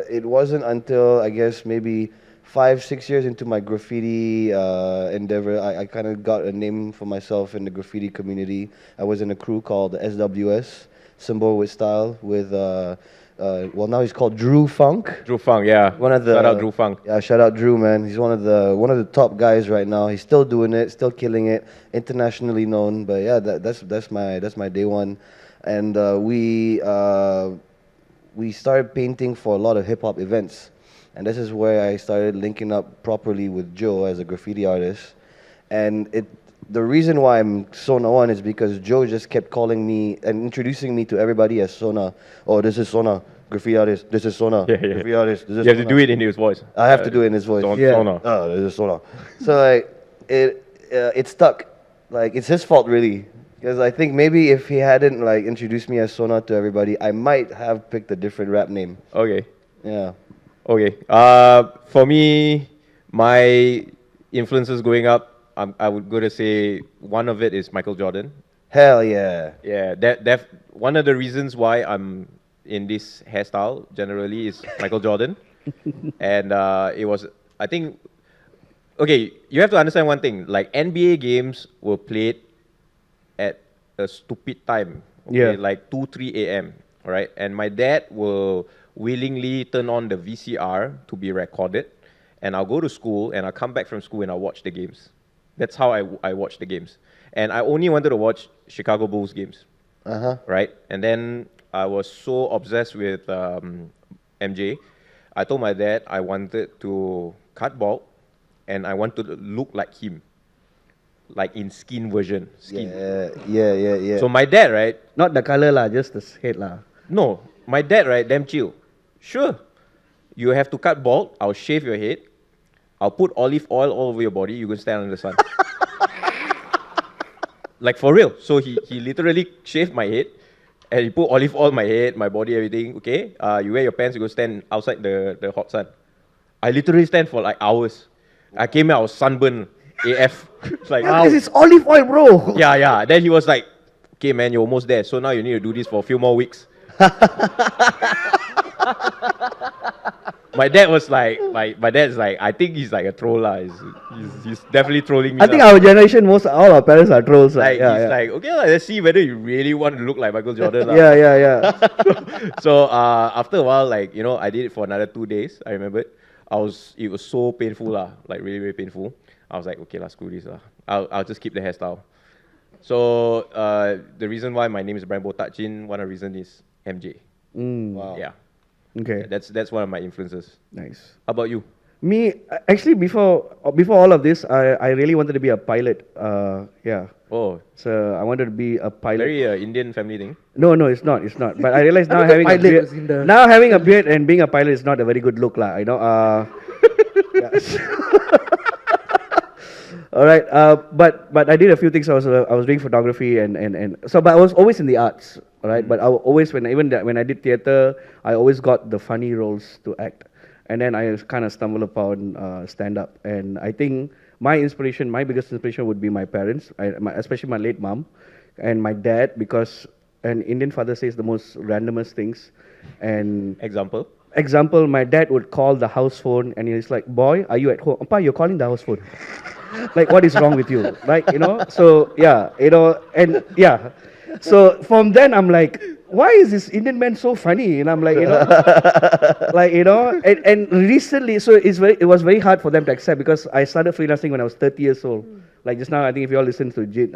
it wasn't until I guess maybe 5-6 years into my graffiti endeavor, I kind of got a name for myself in the graffiti community. I was in a crew called the SWS, Symbol with Style, with well now he's called Drew Funk. Drew Funk, yeah. One of the Shout out Drew Funk. Yeah, shout out Drew, man. He's one of the top guys right now. He's still doing it, still killing it, internationally known. But yeah, that's my day one, and we started painting for a lot of hip hop events, and this is where I started linking up properly with Joe as a graffiti artist, and the reason why I'm Sonaone is because Joe just kept calling me and introducing me to everybody as Sona. Oh, this is Sona, graffiti artist. This is Sona, graffiti artist. This is You have to Sona. do it in his voice. I have to do it in his voice. Sona. Oh, this is Sona. So like it stuck. Like it's his fault really, because I think maybe if he hadn't like introduced me as Sona to everybody, I might have picked a different rap name. Okay. Yeah. Okay. For me, my influences growing up, I would go to say one of it is Michael Jordan. Hell yeah. Yeah, that one of the reasons why I'm in this hairstyle generally is Michael Jordan, and it was, I think, okay, you have to understand one thing. Like NBA games were played at a stupid time. Okay, like 2-3 a.m. Right, and my dad will willingly turn on the VCR to be recorded, and I'll go to school and I'll come back from school and I'll watch the games. That's how I watch the games. And I only wanted to watch Chicago Bulls games. Right? And then I was so obsessed with MJ. I told my dad I wanted to cut bald and I wanted to look like him. Like in skin version. Skin. Yeah. So my dad, right? Not the color lah, just the head lah. No, my dad, right, damn chill. Sure, you have to cut bald, I'll shave your head, I'll put olive oil all over your body, you can stand in the sun. Like for real. So he literally shaved my head, and he put olive oil on my head, my body, everything, okay? You wear your pants, you go stand outside the hot sun. I literally stand for like hours. I came here, I was sunburned AF. Like, This is olive oil, bro. Yeah. Then he was like, okay man, you're almost there, so now you need to do this for a few more weeks. My dad was like, my dad's like, I think he's like a troll lah. He's definitely trolling me. I think our generation, all our parents are trolls. like like, okay, let's see whether you really want to look like Michael Jordan. Yeah. So after a while, like, you know, I did it for another 2 days. I remembered. It was so painful lah, like really, really painful. I was like, okay, screw this lah. I'll just keep the hairstyle. So the reason why my name is Brian Botak-Chin, one of the reasons is MJ. Wow. Yeah. Okay. That's one of my influences. Nice. How about you? Me, actually, before all of this, I really wanted to be a pilot. Yeah. Oh, So I wanted to be a pilot. very Indian family thing. No, it's not. But I realized now having a pilot beard, was in the- now having a beard and being a pilot is not a very good look, lah. You know. Yes. All right. But I did a few things. I was doing photography and so, but I was always in the arts. All right. But I always when I did theater, I always got the funny roles to act, and then I kind of stumbled upon stand up. And I think my biggest inspiration would be my parents, especially my late mom, and my dad, because an Indian father says the most randomest things. And Example, my dad would call the house phone and he's like, boy, are you at home? Appa, you're calling the house phone. Like, what is wrong with you? Like, you know, so, yeah, you know, and, yeah. So, from then, I'm like, why is this Indian man so funny? And I'm like, you know, like, you know, and recently, so it was very hard for them to accept because I started freelancing when I was 30 years old. Like just now, I think if you all listen to Jin,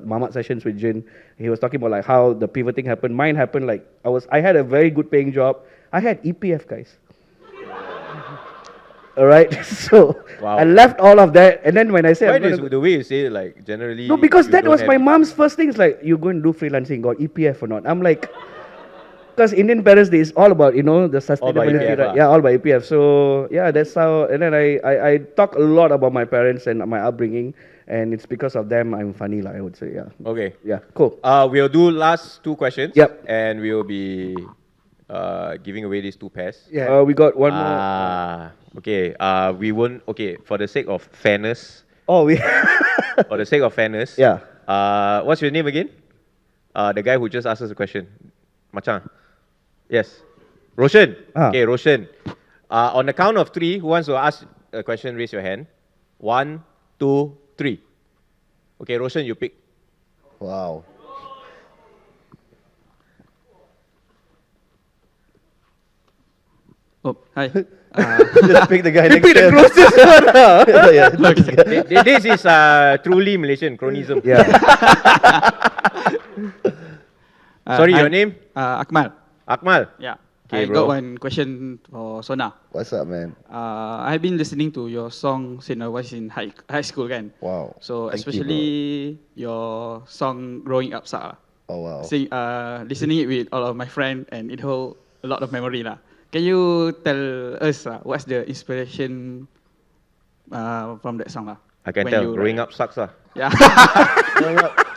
Muhammad sessions with Jin, he was talking about like how the pivoting happened. Mine happened like I had a very good paying job. I had EPF, guys. All right, so I left all of that, and then when I said the way you say it, like generally. No, because that was my mom's first thing. It's like, you going to do freelancing, got EPF or not? I'm like, because Indian parents, it's all about, you know, the sustainability, EPF, right? Yeah, all by EPF. So yeah, that's how. And then I talk a lot about my parents and my upbringing, and it's because of them I'm funny, like I would say. Yeah. Okay. Yeah. Cool. We'll do last 2 questions. Yep. And we'll be giving away these 2 pairs. Yeah. We got one more. Okay. We won't. Okay. For the sake of fairness. Oh, we. For the sake of fairness. Yeah. What's your name again? The guy who just asked us a question. Machan. Yes. Roshan. Okay, Roshan. On the count of 3, who wants to ask a question, raise your hand. 1, 2, 3. Okay, Roshan, you pick. Wow. Oh, hi. Just pick the guy next Pick to the him. closest one. Yeah, this guy. This is truly Malaysian chronism. Yeah. Sorry, Hi. your name? Akmal. Akmal. Yeah. Okay, I bro. got one question for Sona. What's up, man? I've been listening to your song since I was in high school, kan? Wow. So Thank you, especially your song "Growing Up" Suck. Oh, wow. Listening it with all of my friends, and it hold a lot of memory lah. Can you tell us what's the inspiration from that song lah? I can when tell. you Growing write? up sucks lah. Yeah.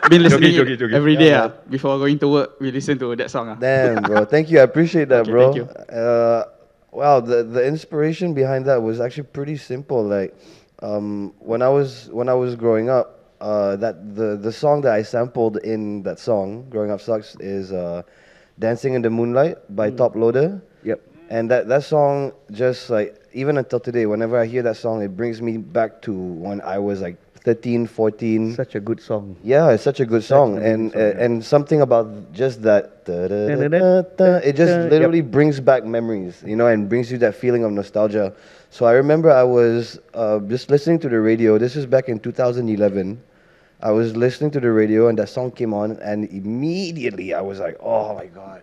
Been listening Joking. every day before going to work. We listen to that song. Damn, bro. Thank you. I appreciate that, Okay, bro. thank you. Wow, the inspiration behind that was actually pretty simple. Like, when I was growing up, the song that I sampled in that song, "Growing Up Sucks," is "Dancing in the Moonlight" by Top Loader. Yep. And that song, just like, even until today, whenever I hear that song, it brings me back to when I was like 13, 14. Such a good song. Yeah, it's such a good song, and something about just that, it just literally brings back memories, you know, and brings you that feeling of nostalgia. So I remember I was just listening to the radio. This is back in 2011. I was listening to the radio, and that song came on, and immediately I was like, oh my god,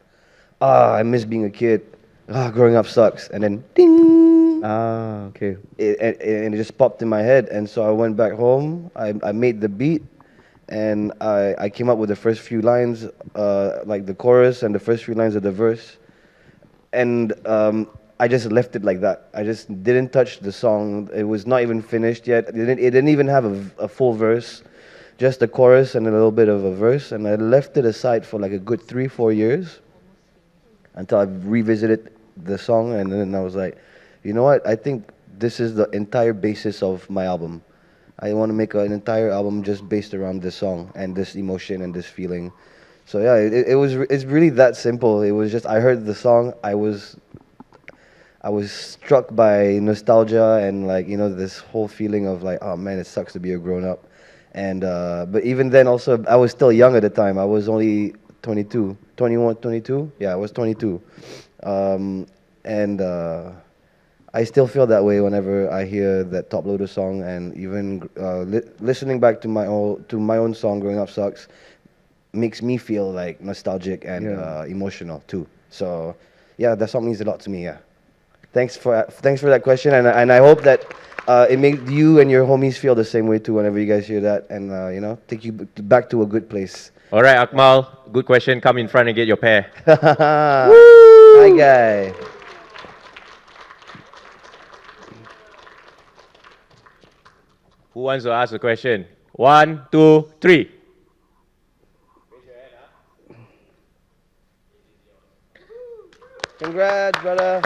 I miss being a kid. Growing up sucks. And then ding. Okay. And it just popped in my head, and so I went back home. I made the beat, and I came up with the first few lines, like the chorus and the first few lines of the verse, and I just left it like that. I just didn't touch the song. It was not even finished yet. It didn't even have a full verse, just the chorus and a little bit of a verse, and I left it aside for like a good 3-4 years until I revisited the song, and then I was like, you know what? I think this is the entire basis of my album. I want to make an entire album just based around this song and this emotion and this feeling. So yeah, it's really that simple. It was just, I heard the song, I was struck by nostalgia and, like, you know, this whole feeling of like, oh man, it sucks to be a grown up. And but even then also, I was still young at the time. I was only 22. Yeah, I was 22. I still feel that way whenever I hear that Top Loader song, and even listening back to my own song, "Growing Up Sucks," makes me feel like nostalgic and emotional too. So yeah, that song means a lot to me. Yeah, thanks for that question, and I hope that it made you and your homies feel the same way too whenever you guys hear that, and you know, take you back to a good place. All right, Akmal. Good question. Come in front and get your pair. Hi, guy. Who wants to ask a question? 1, 2, 3. Congrats, brother.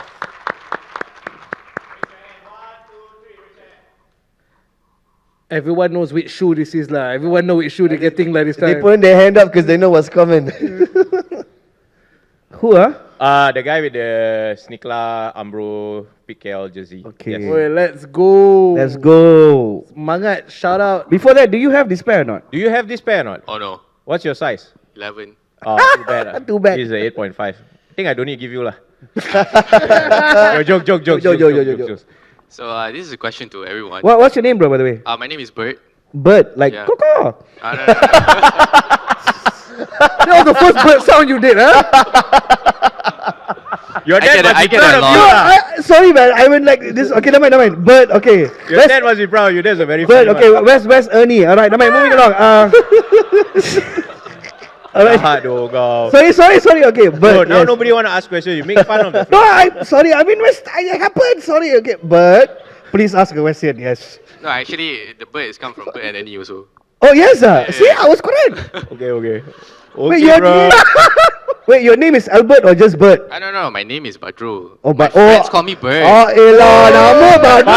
Everyone knows which shoe this is lah. Everyone knows which shoe they're getting like this time. They put their hand up because they know what's coming. Who, The guy with the Sneakla Umbro PKL jersey. Okay. Yes. Wait, let's go. Let's go. Mangat, shout out. Before that, do you have this pair or not? Do you have this pair or not? Oh no, What's your size? 11. Oh, too bad. Too bad. This is a 8.5. I think I don't need to give you lah. Joke. So this is a question to everyone. What's your name, bro, by the way? My name is Bert. Bird, like Yeah. Coco. No. That was the first bird sound you did, huh? Your dad must I be get proud a of lot. you lah. Sorry, man. I went like this. Okay, never mind. Bird, okay. Your dad must be proud of you. That's a very Bird, funny okay. one. Where's Ernie? All right, never mind. Moving along. All right. Aduh, kau. Sorry. Okay, No, Bird. now yes. nobody want to ask questions. You make fun of the No, sorry. I mean, it happened. Sorry. Okay, Bird. Please ask a question. Yes. No, actually, the bird is come from Bird and Annie also. Oh yes, sir. See, I was correct. Okay. Wait, Okay, bro. Wait, your name is Albert or just Bird? I don't know. My name is Badru. Oh, My friends call me Bird. Oh, elah, nama Badru.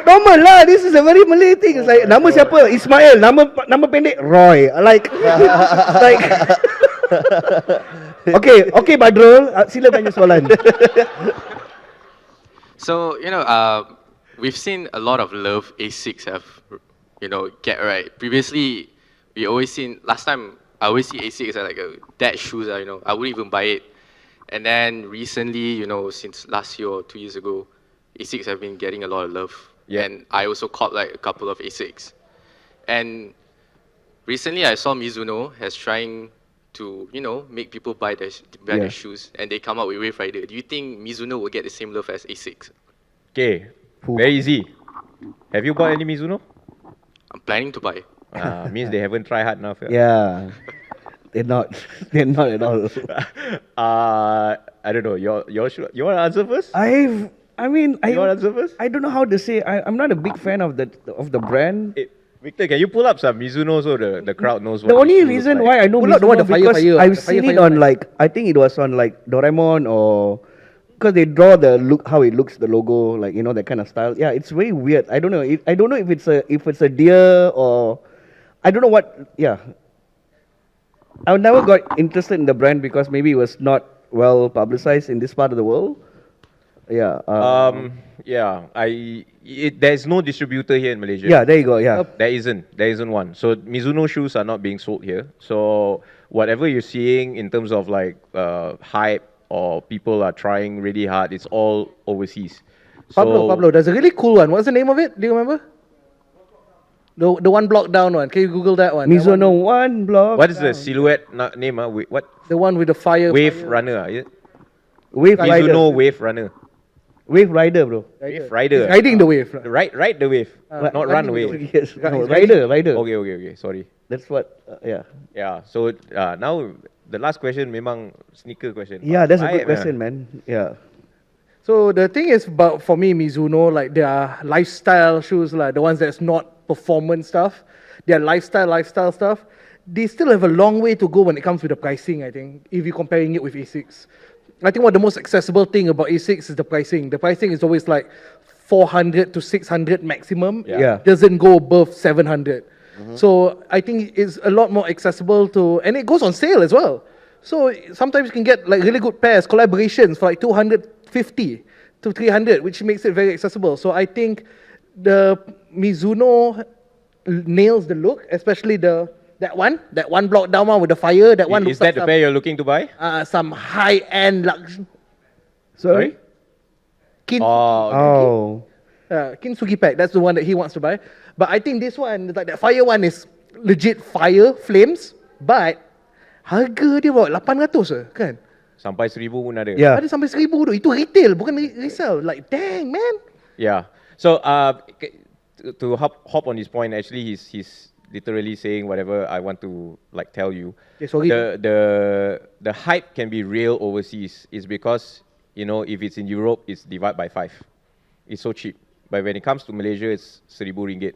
Normal lah. This is a very Malay thing. It's like nama siapa? Ismail. Nama pendek Roy. Like. Okay, Badrul. Sila tanya soalan. So, we've seen a lot of love A6 have, get right. Previously, last time, I always see A6 as like a dad shoes, I wouldn't even buy it. And then recently, since last year or 2 years ago, A6 have been getting a lot of love. Yeah. And I also caught like a couple of A6. And recently I saw Mizuno has trying to, you know, make people buy their shoes, and they come out with Wave Rider. Do you think Mizuno will get the same love as Asics? Okay, very easy. Have you bought any Mizuno? I'm planning to buy. Means they haven't tried hard enough. Yeah. They're not. They're not at all. I don't know. You want to answer first? I mean, You want to answer first? I don't know how to say. I'm not a big fan of the brand. Hey, Victor, can you pull up some Mizuno so the crowd knows what The only shoe looks reason like? why I know Pull out the one, Mizuno the fire, because fire, I've the fire, seen it fire on one. like, I think it was on like Doraemon, or because they draw the look, how it looks, the logo, like, you know, that kind of style. Yeah, it's very weird. I don't know. I don't know if it's a deer or I don't know what. Yeah, I never got interested in the brand because maybe it was not well publicized in this part of the world. Yeah. Yeah. There's no distributor here in Malaysia. Yeah, there you go. Yeah. There isn't one. So Mizuno shoes are not being sold here. So whatever you're seeing in terms of like hype or people are trying really hard, it's all overseas. Pablo, there's a really cool one. What's the name of it? Do you remember? The one block down one. Can you Google that one? Mizuno one block. What is the silhouette name? What? The one with the fire. Wave fire. Runner. Is it? Wave Rider. Mizuno Wave Runner. Wave Rider, bro. Wave Rider. He's riding the wave. Ride the wave, not run away. Yes. No, Rider. Okay. Sorry. That's what. Yeah. Yeah. So now the last question, memang sneaker question. Yeah, that's a good Baik, question, man. Yeah. So the thing is about, for me, Mizuno, like their lifestyle shoes, like the ones that's not performance stuff, their lifestyle stuff, they still have a long way to go when it comes to the pricing, I think, if you're comparing it with Asics. I think what the most accessible thing about Asics is the pricing. The pricing is always like 400 to 600 maximum. Yeah. Doesn't go above 700. So I think it's a lot more accessible to, and it goes on sale as well. So sometimes you can get like really good pairs, collaborations for like 250 to 300, which makes it very accessible. So I think the Mizuno nails the look, especially that one block down one with the fire. That one Is that the pair you're looking to buy? some high-end luxury. Sorry? Kintsugi pack. That's the one that he wants to buy. But I think this one, like that fire one, is legit fire flames. But harga dia bawa 800 je, kan? Sampai 1,000 pun ada. Yeah. Ada sampai 1,000 tu. Itu retail, bukan resell. Like, dang, man. Yeah. So to hop on his point, actually, he's literally saying whatever I want to like tell you. Okay, sorry. The hype can be real overseas is because, you know, if it's in Europe, it's divided by 5. It's so cheap. But when it comes to Malaysia, it's 1,000 ringgit.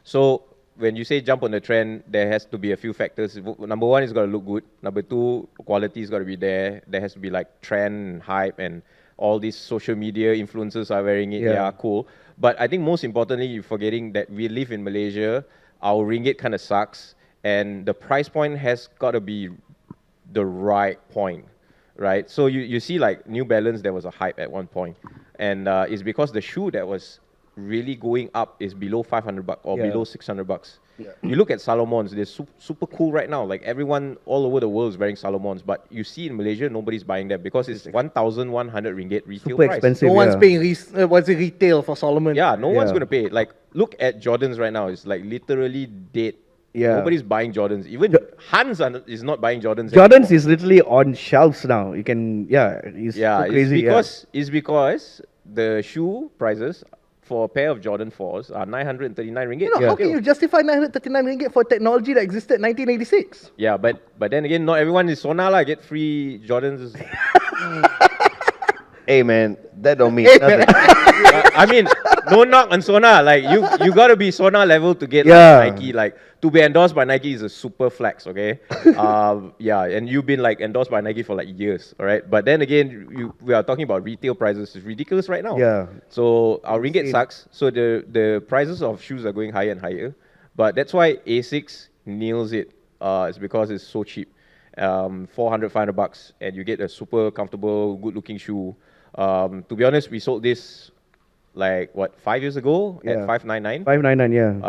So when you say jump on the trend, there has to be a few factors. Number one, it's got to look good. Number two, quality's got to be there. There has to be like trend, hype, and all these social media influencers are wearing it. Yeah, cool. But I think most importantly, you're forgetting that we live in Malaysia. Our ringgit kind of sucks, and the price point has got to be the right point, right? So you see like New Balance, there was a hype at one point, and it's because the shoe that was really going up is below 500 bucks or below 600 bucks. Yeah. You look at Salomons, they're super cool right now. Like everyone all over the world is wearing Salomons, but you see in Malaysia, nobody's buying them because it's 1,100 ringgit retail Super price. expensive. No one's paying retail for Solomon. Yeah, no one's Yeah. going to pay. Like, look at Jordans right now. It's like literally dead. Yeah. Nobody's buying Jordans. Even Hans is not buying Jordans. Jordans anymore. is literally on shelves now. You can, it's so crazy. It's because the shoe prices for a pair of Jordan 4s are 939 ringgit. You know, how can you justify 939 ringgit for technology that existed in 1986? Yeah, but then again, not everyone is Sona lah. Get free Jordans. Hey man, that don't mean Hey, nothing. I mean, no knock on Sona. Like you gotta be Sona level to get Yeah. Nike. Like to be endorsed by Nike is a super flex. Okay. Yeah, and you've been like endorsed by Nike for like years. All right. But then again, we are talking about retail prices. It's ridiculous right now. Yeah. So our ringgit sucks. So the prices of shoes are going higher and higher. But that's why Asics nails it. It's because it's so cheap. 400, 500 bucks, and you get a super comfortable, good-looking shoe. To be honest, we sold this like 5 years ago at 599. 599, yeah.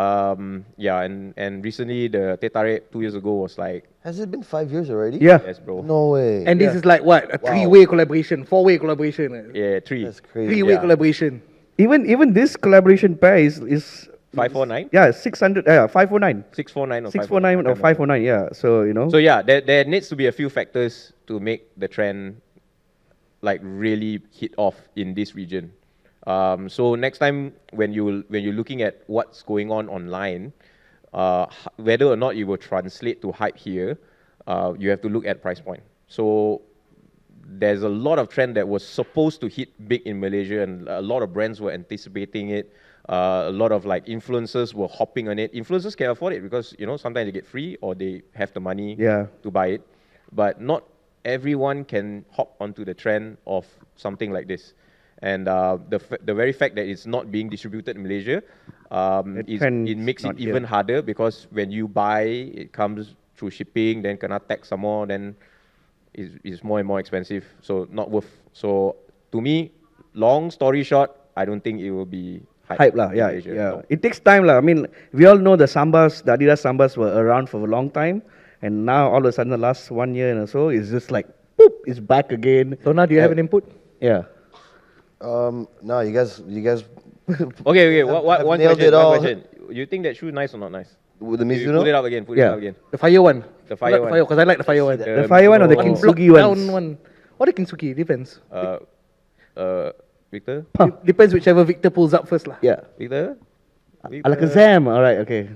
Yeah, and recently the Teh Tarik 2 years ago was like, Has it been 5 years already? Yeah. yes, bro. No way. And this is like what? A three-way collaboration, four-way collaboration. Yeah, 3. That's crazy. Three-way Yeah. collaboration. Even this collaboration pair is 549? Yeah, 600. 549. 649 or 649 or 549. Yeah. So you know. So yeah, there needs to be a few factors to make the trend like really hit off in this region. So next time when you're looking at what's going on online, whether or not it will translate to hype here, you have to look at price point. So there's a lot of trend that was supposed to hit big in Malaysia, and a lot of brands were anticipating it. A lot of like influencers were hopping on it. Influencers can afford it because sometimes they get free or they have the money to buy it. But not everyone can hop onto the trend of something like this. And the very fact that it's not being distributed in Malaysia, it makes it even harder, because when you buy, it comes through shipping, then kena tax some more, then it's more and more expensive. So not worth. So to me, long story short, I don't think it will be hype lah. Yeah, Malaysia, yeah. no. It takes time lah. I mean, we all know the Sambas, the Adidas Sambas were around for a long time, and now all of a sudden, the last 1 year and so, it's just like, boop, it's back again. So now, do you have an input? Yeah. No, you guys. Okay. One nailed question. it all. One question. You think that shoe nice or not nice? With the You Mizuno? put it up again. Put it up again. The fire one. The fire one. Because I like the fire one. The fire one or the Mizuno- Kintsugi Block ones? down one. Or the Kintsugi, depends. Victor? Depends whichever Victor pulls up first lah. Yeah. Victor? Alakazam. All right. Okay.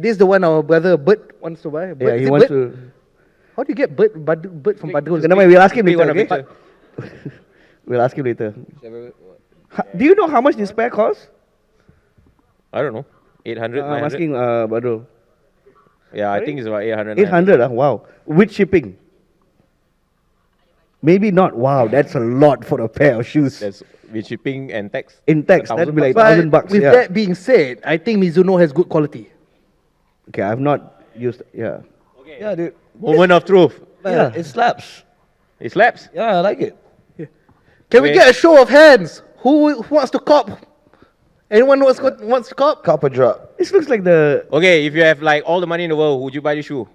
This is the one our brother Bert wants to buy. Yeah, Bert, he is it wants Bert? to. How do you get Bert from Badrul? Never mind, we'll ask him Pick later. one of Okay? Victor. We'll ask him later. Do you know how much this pair costs? I don't know. 800, I'm 900? asking Badrul. Yeah, I think it's about 800. 800. Wow. With shipping. Maybe not. Wow, that's a lot for a pair of shoes. That's with shipping and tax. In tax, that'd be like But $1,000. with Yeah. that being said, I think Mizuno has good quality. Okay, I've not used. Yeah. Yeah, dude. Moment of truth. Man, it slaps. It slaps. Yeah, I like it. Can we Okay. get a show of hands? Who wants to cop? Anyone wants to cop? Copper drop. This looks like the. Okay, if you have like all the money in the world, would you buy the shoe?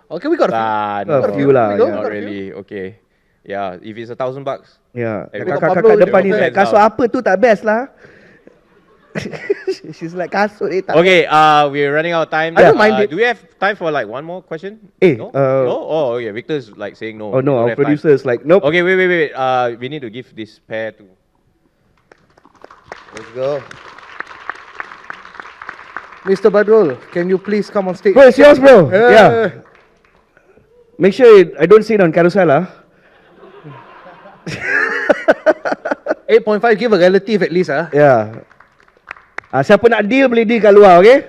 Okay, we got a few. No, A few lah. we go. Yeah. not really. Okay. Yeah, if it's $1,000. Yeah. Eh, Kakak Pablo depan ni juga. like, kasut apa tu tak best lah. She's like kasut tak. Okay, we're running out of time. I don't mind it. Do we have time for like one more question? Eh, no? No? Oh, okay. Victor's like saying no. Oh no, We don't our have time. producer is like, nope. Okay, wait. We need to give this pair to. Let's go. Mr. Badrul, can you please come on stage? Bro, it's yours, bro. Yeah. Make sure I don't see it on carousel lah. 8.5, give a relative at least. Yeah. Siapa nak deal boleh deal kat luar, okay?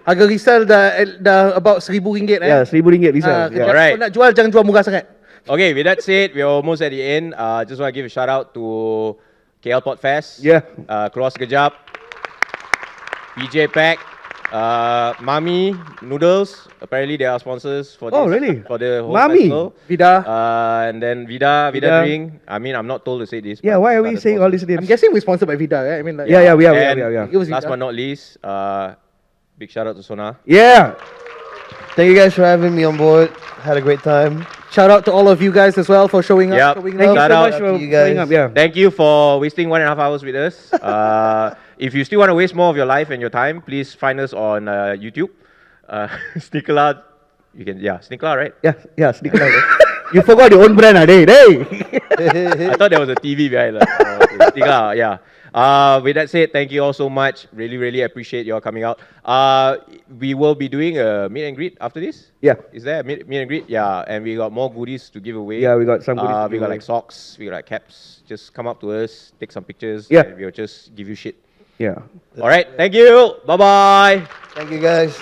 Harga resell dah about RM1,000 Yeah, RM1,000 resell. Yeah. Alright. Kalau nak jual, jangan jual murah sangat. Okay, with that said, we're almost at the end. Just want to give a shout out to KL Podfest. Yeah. Keluar Sekejap. PJ Pack. Mami Noodles. Apparently they are sponsors for this. Oh, really? For the whole Mami? festival. Vida. And then Vida Vida. Drink. I mean, I'm not told to say this. Yeah, but why are these we the saying all sponsors. these names? I'm guessing we're sponsored by Vida, right? I mean, like, Yeah, we are. And It was last Vida. but not least, big shout out to Sona. Yeah. Thank you guys for having me on board. Had a great time. Shout out to all of you guys as well for showing Yep. up. Showing Thank you love. Shout so out much to for you guys. showing up. Yeah. Thank you for wasting 1.5 hours with us. If you still want to waste more of your life and your time, please find us on YouTube. SneakerLAH. You can, SneakerLAH, right? Yeah, sneaker lah. You forgot your own brand, dey. I thought there was a TV behind that. Okay. SneakerLAH, yeah. With that said, thank you all so much. Really appreciate you all coming out. We will be doing a meet and greet after this. Yeah. Is there a meet and greet? Yeah, and we got more goodies to give away. Yeah, we got some goodies to We give got away. like socks, we got like caps. Just come up to us, take some pictures. Yeah. And we'll just give you shit. Yeah. All right, thank you. Bye-bye. Thank you guys.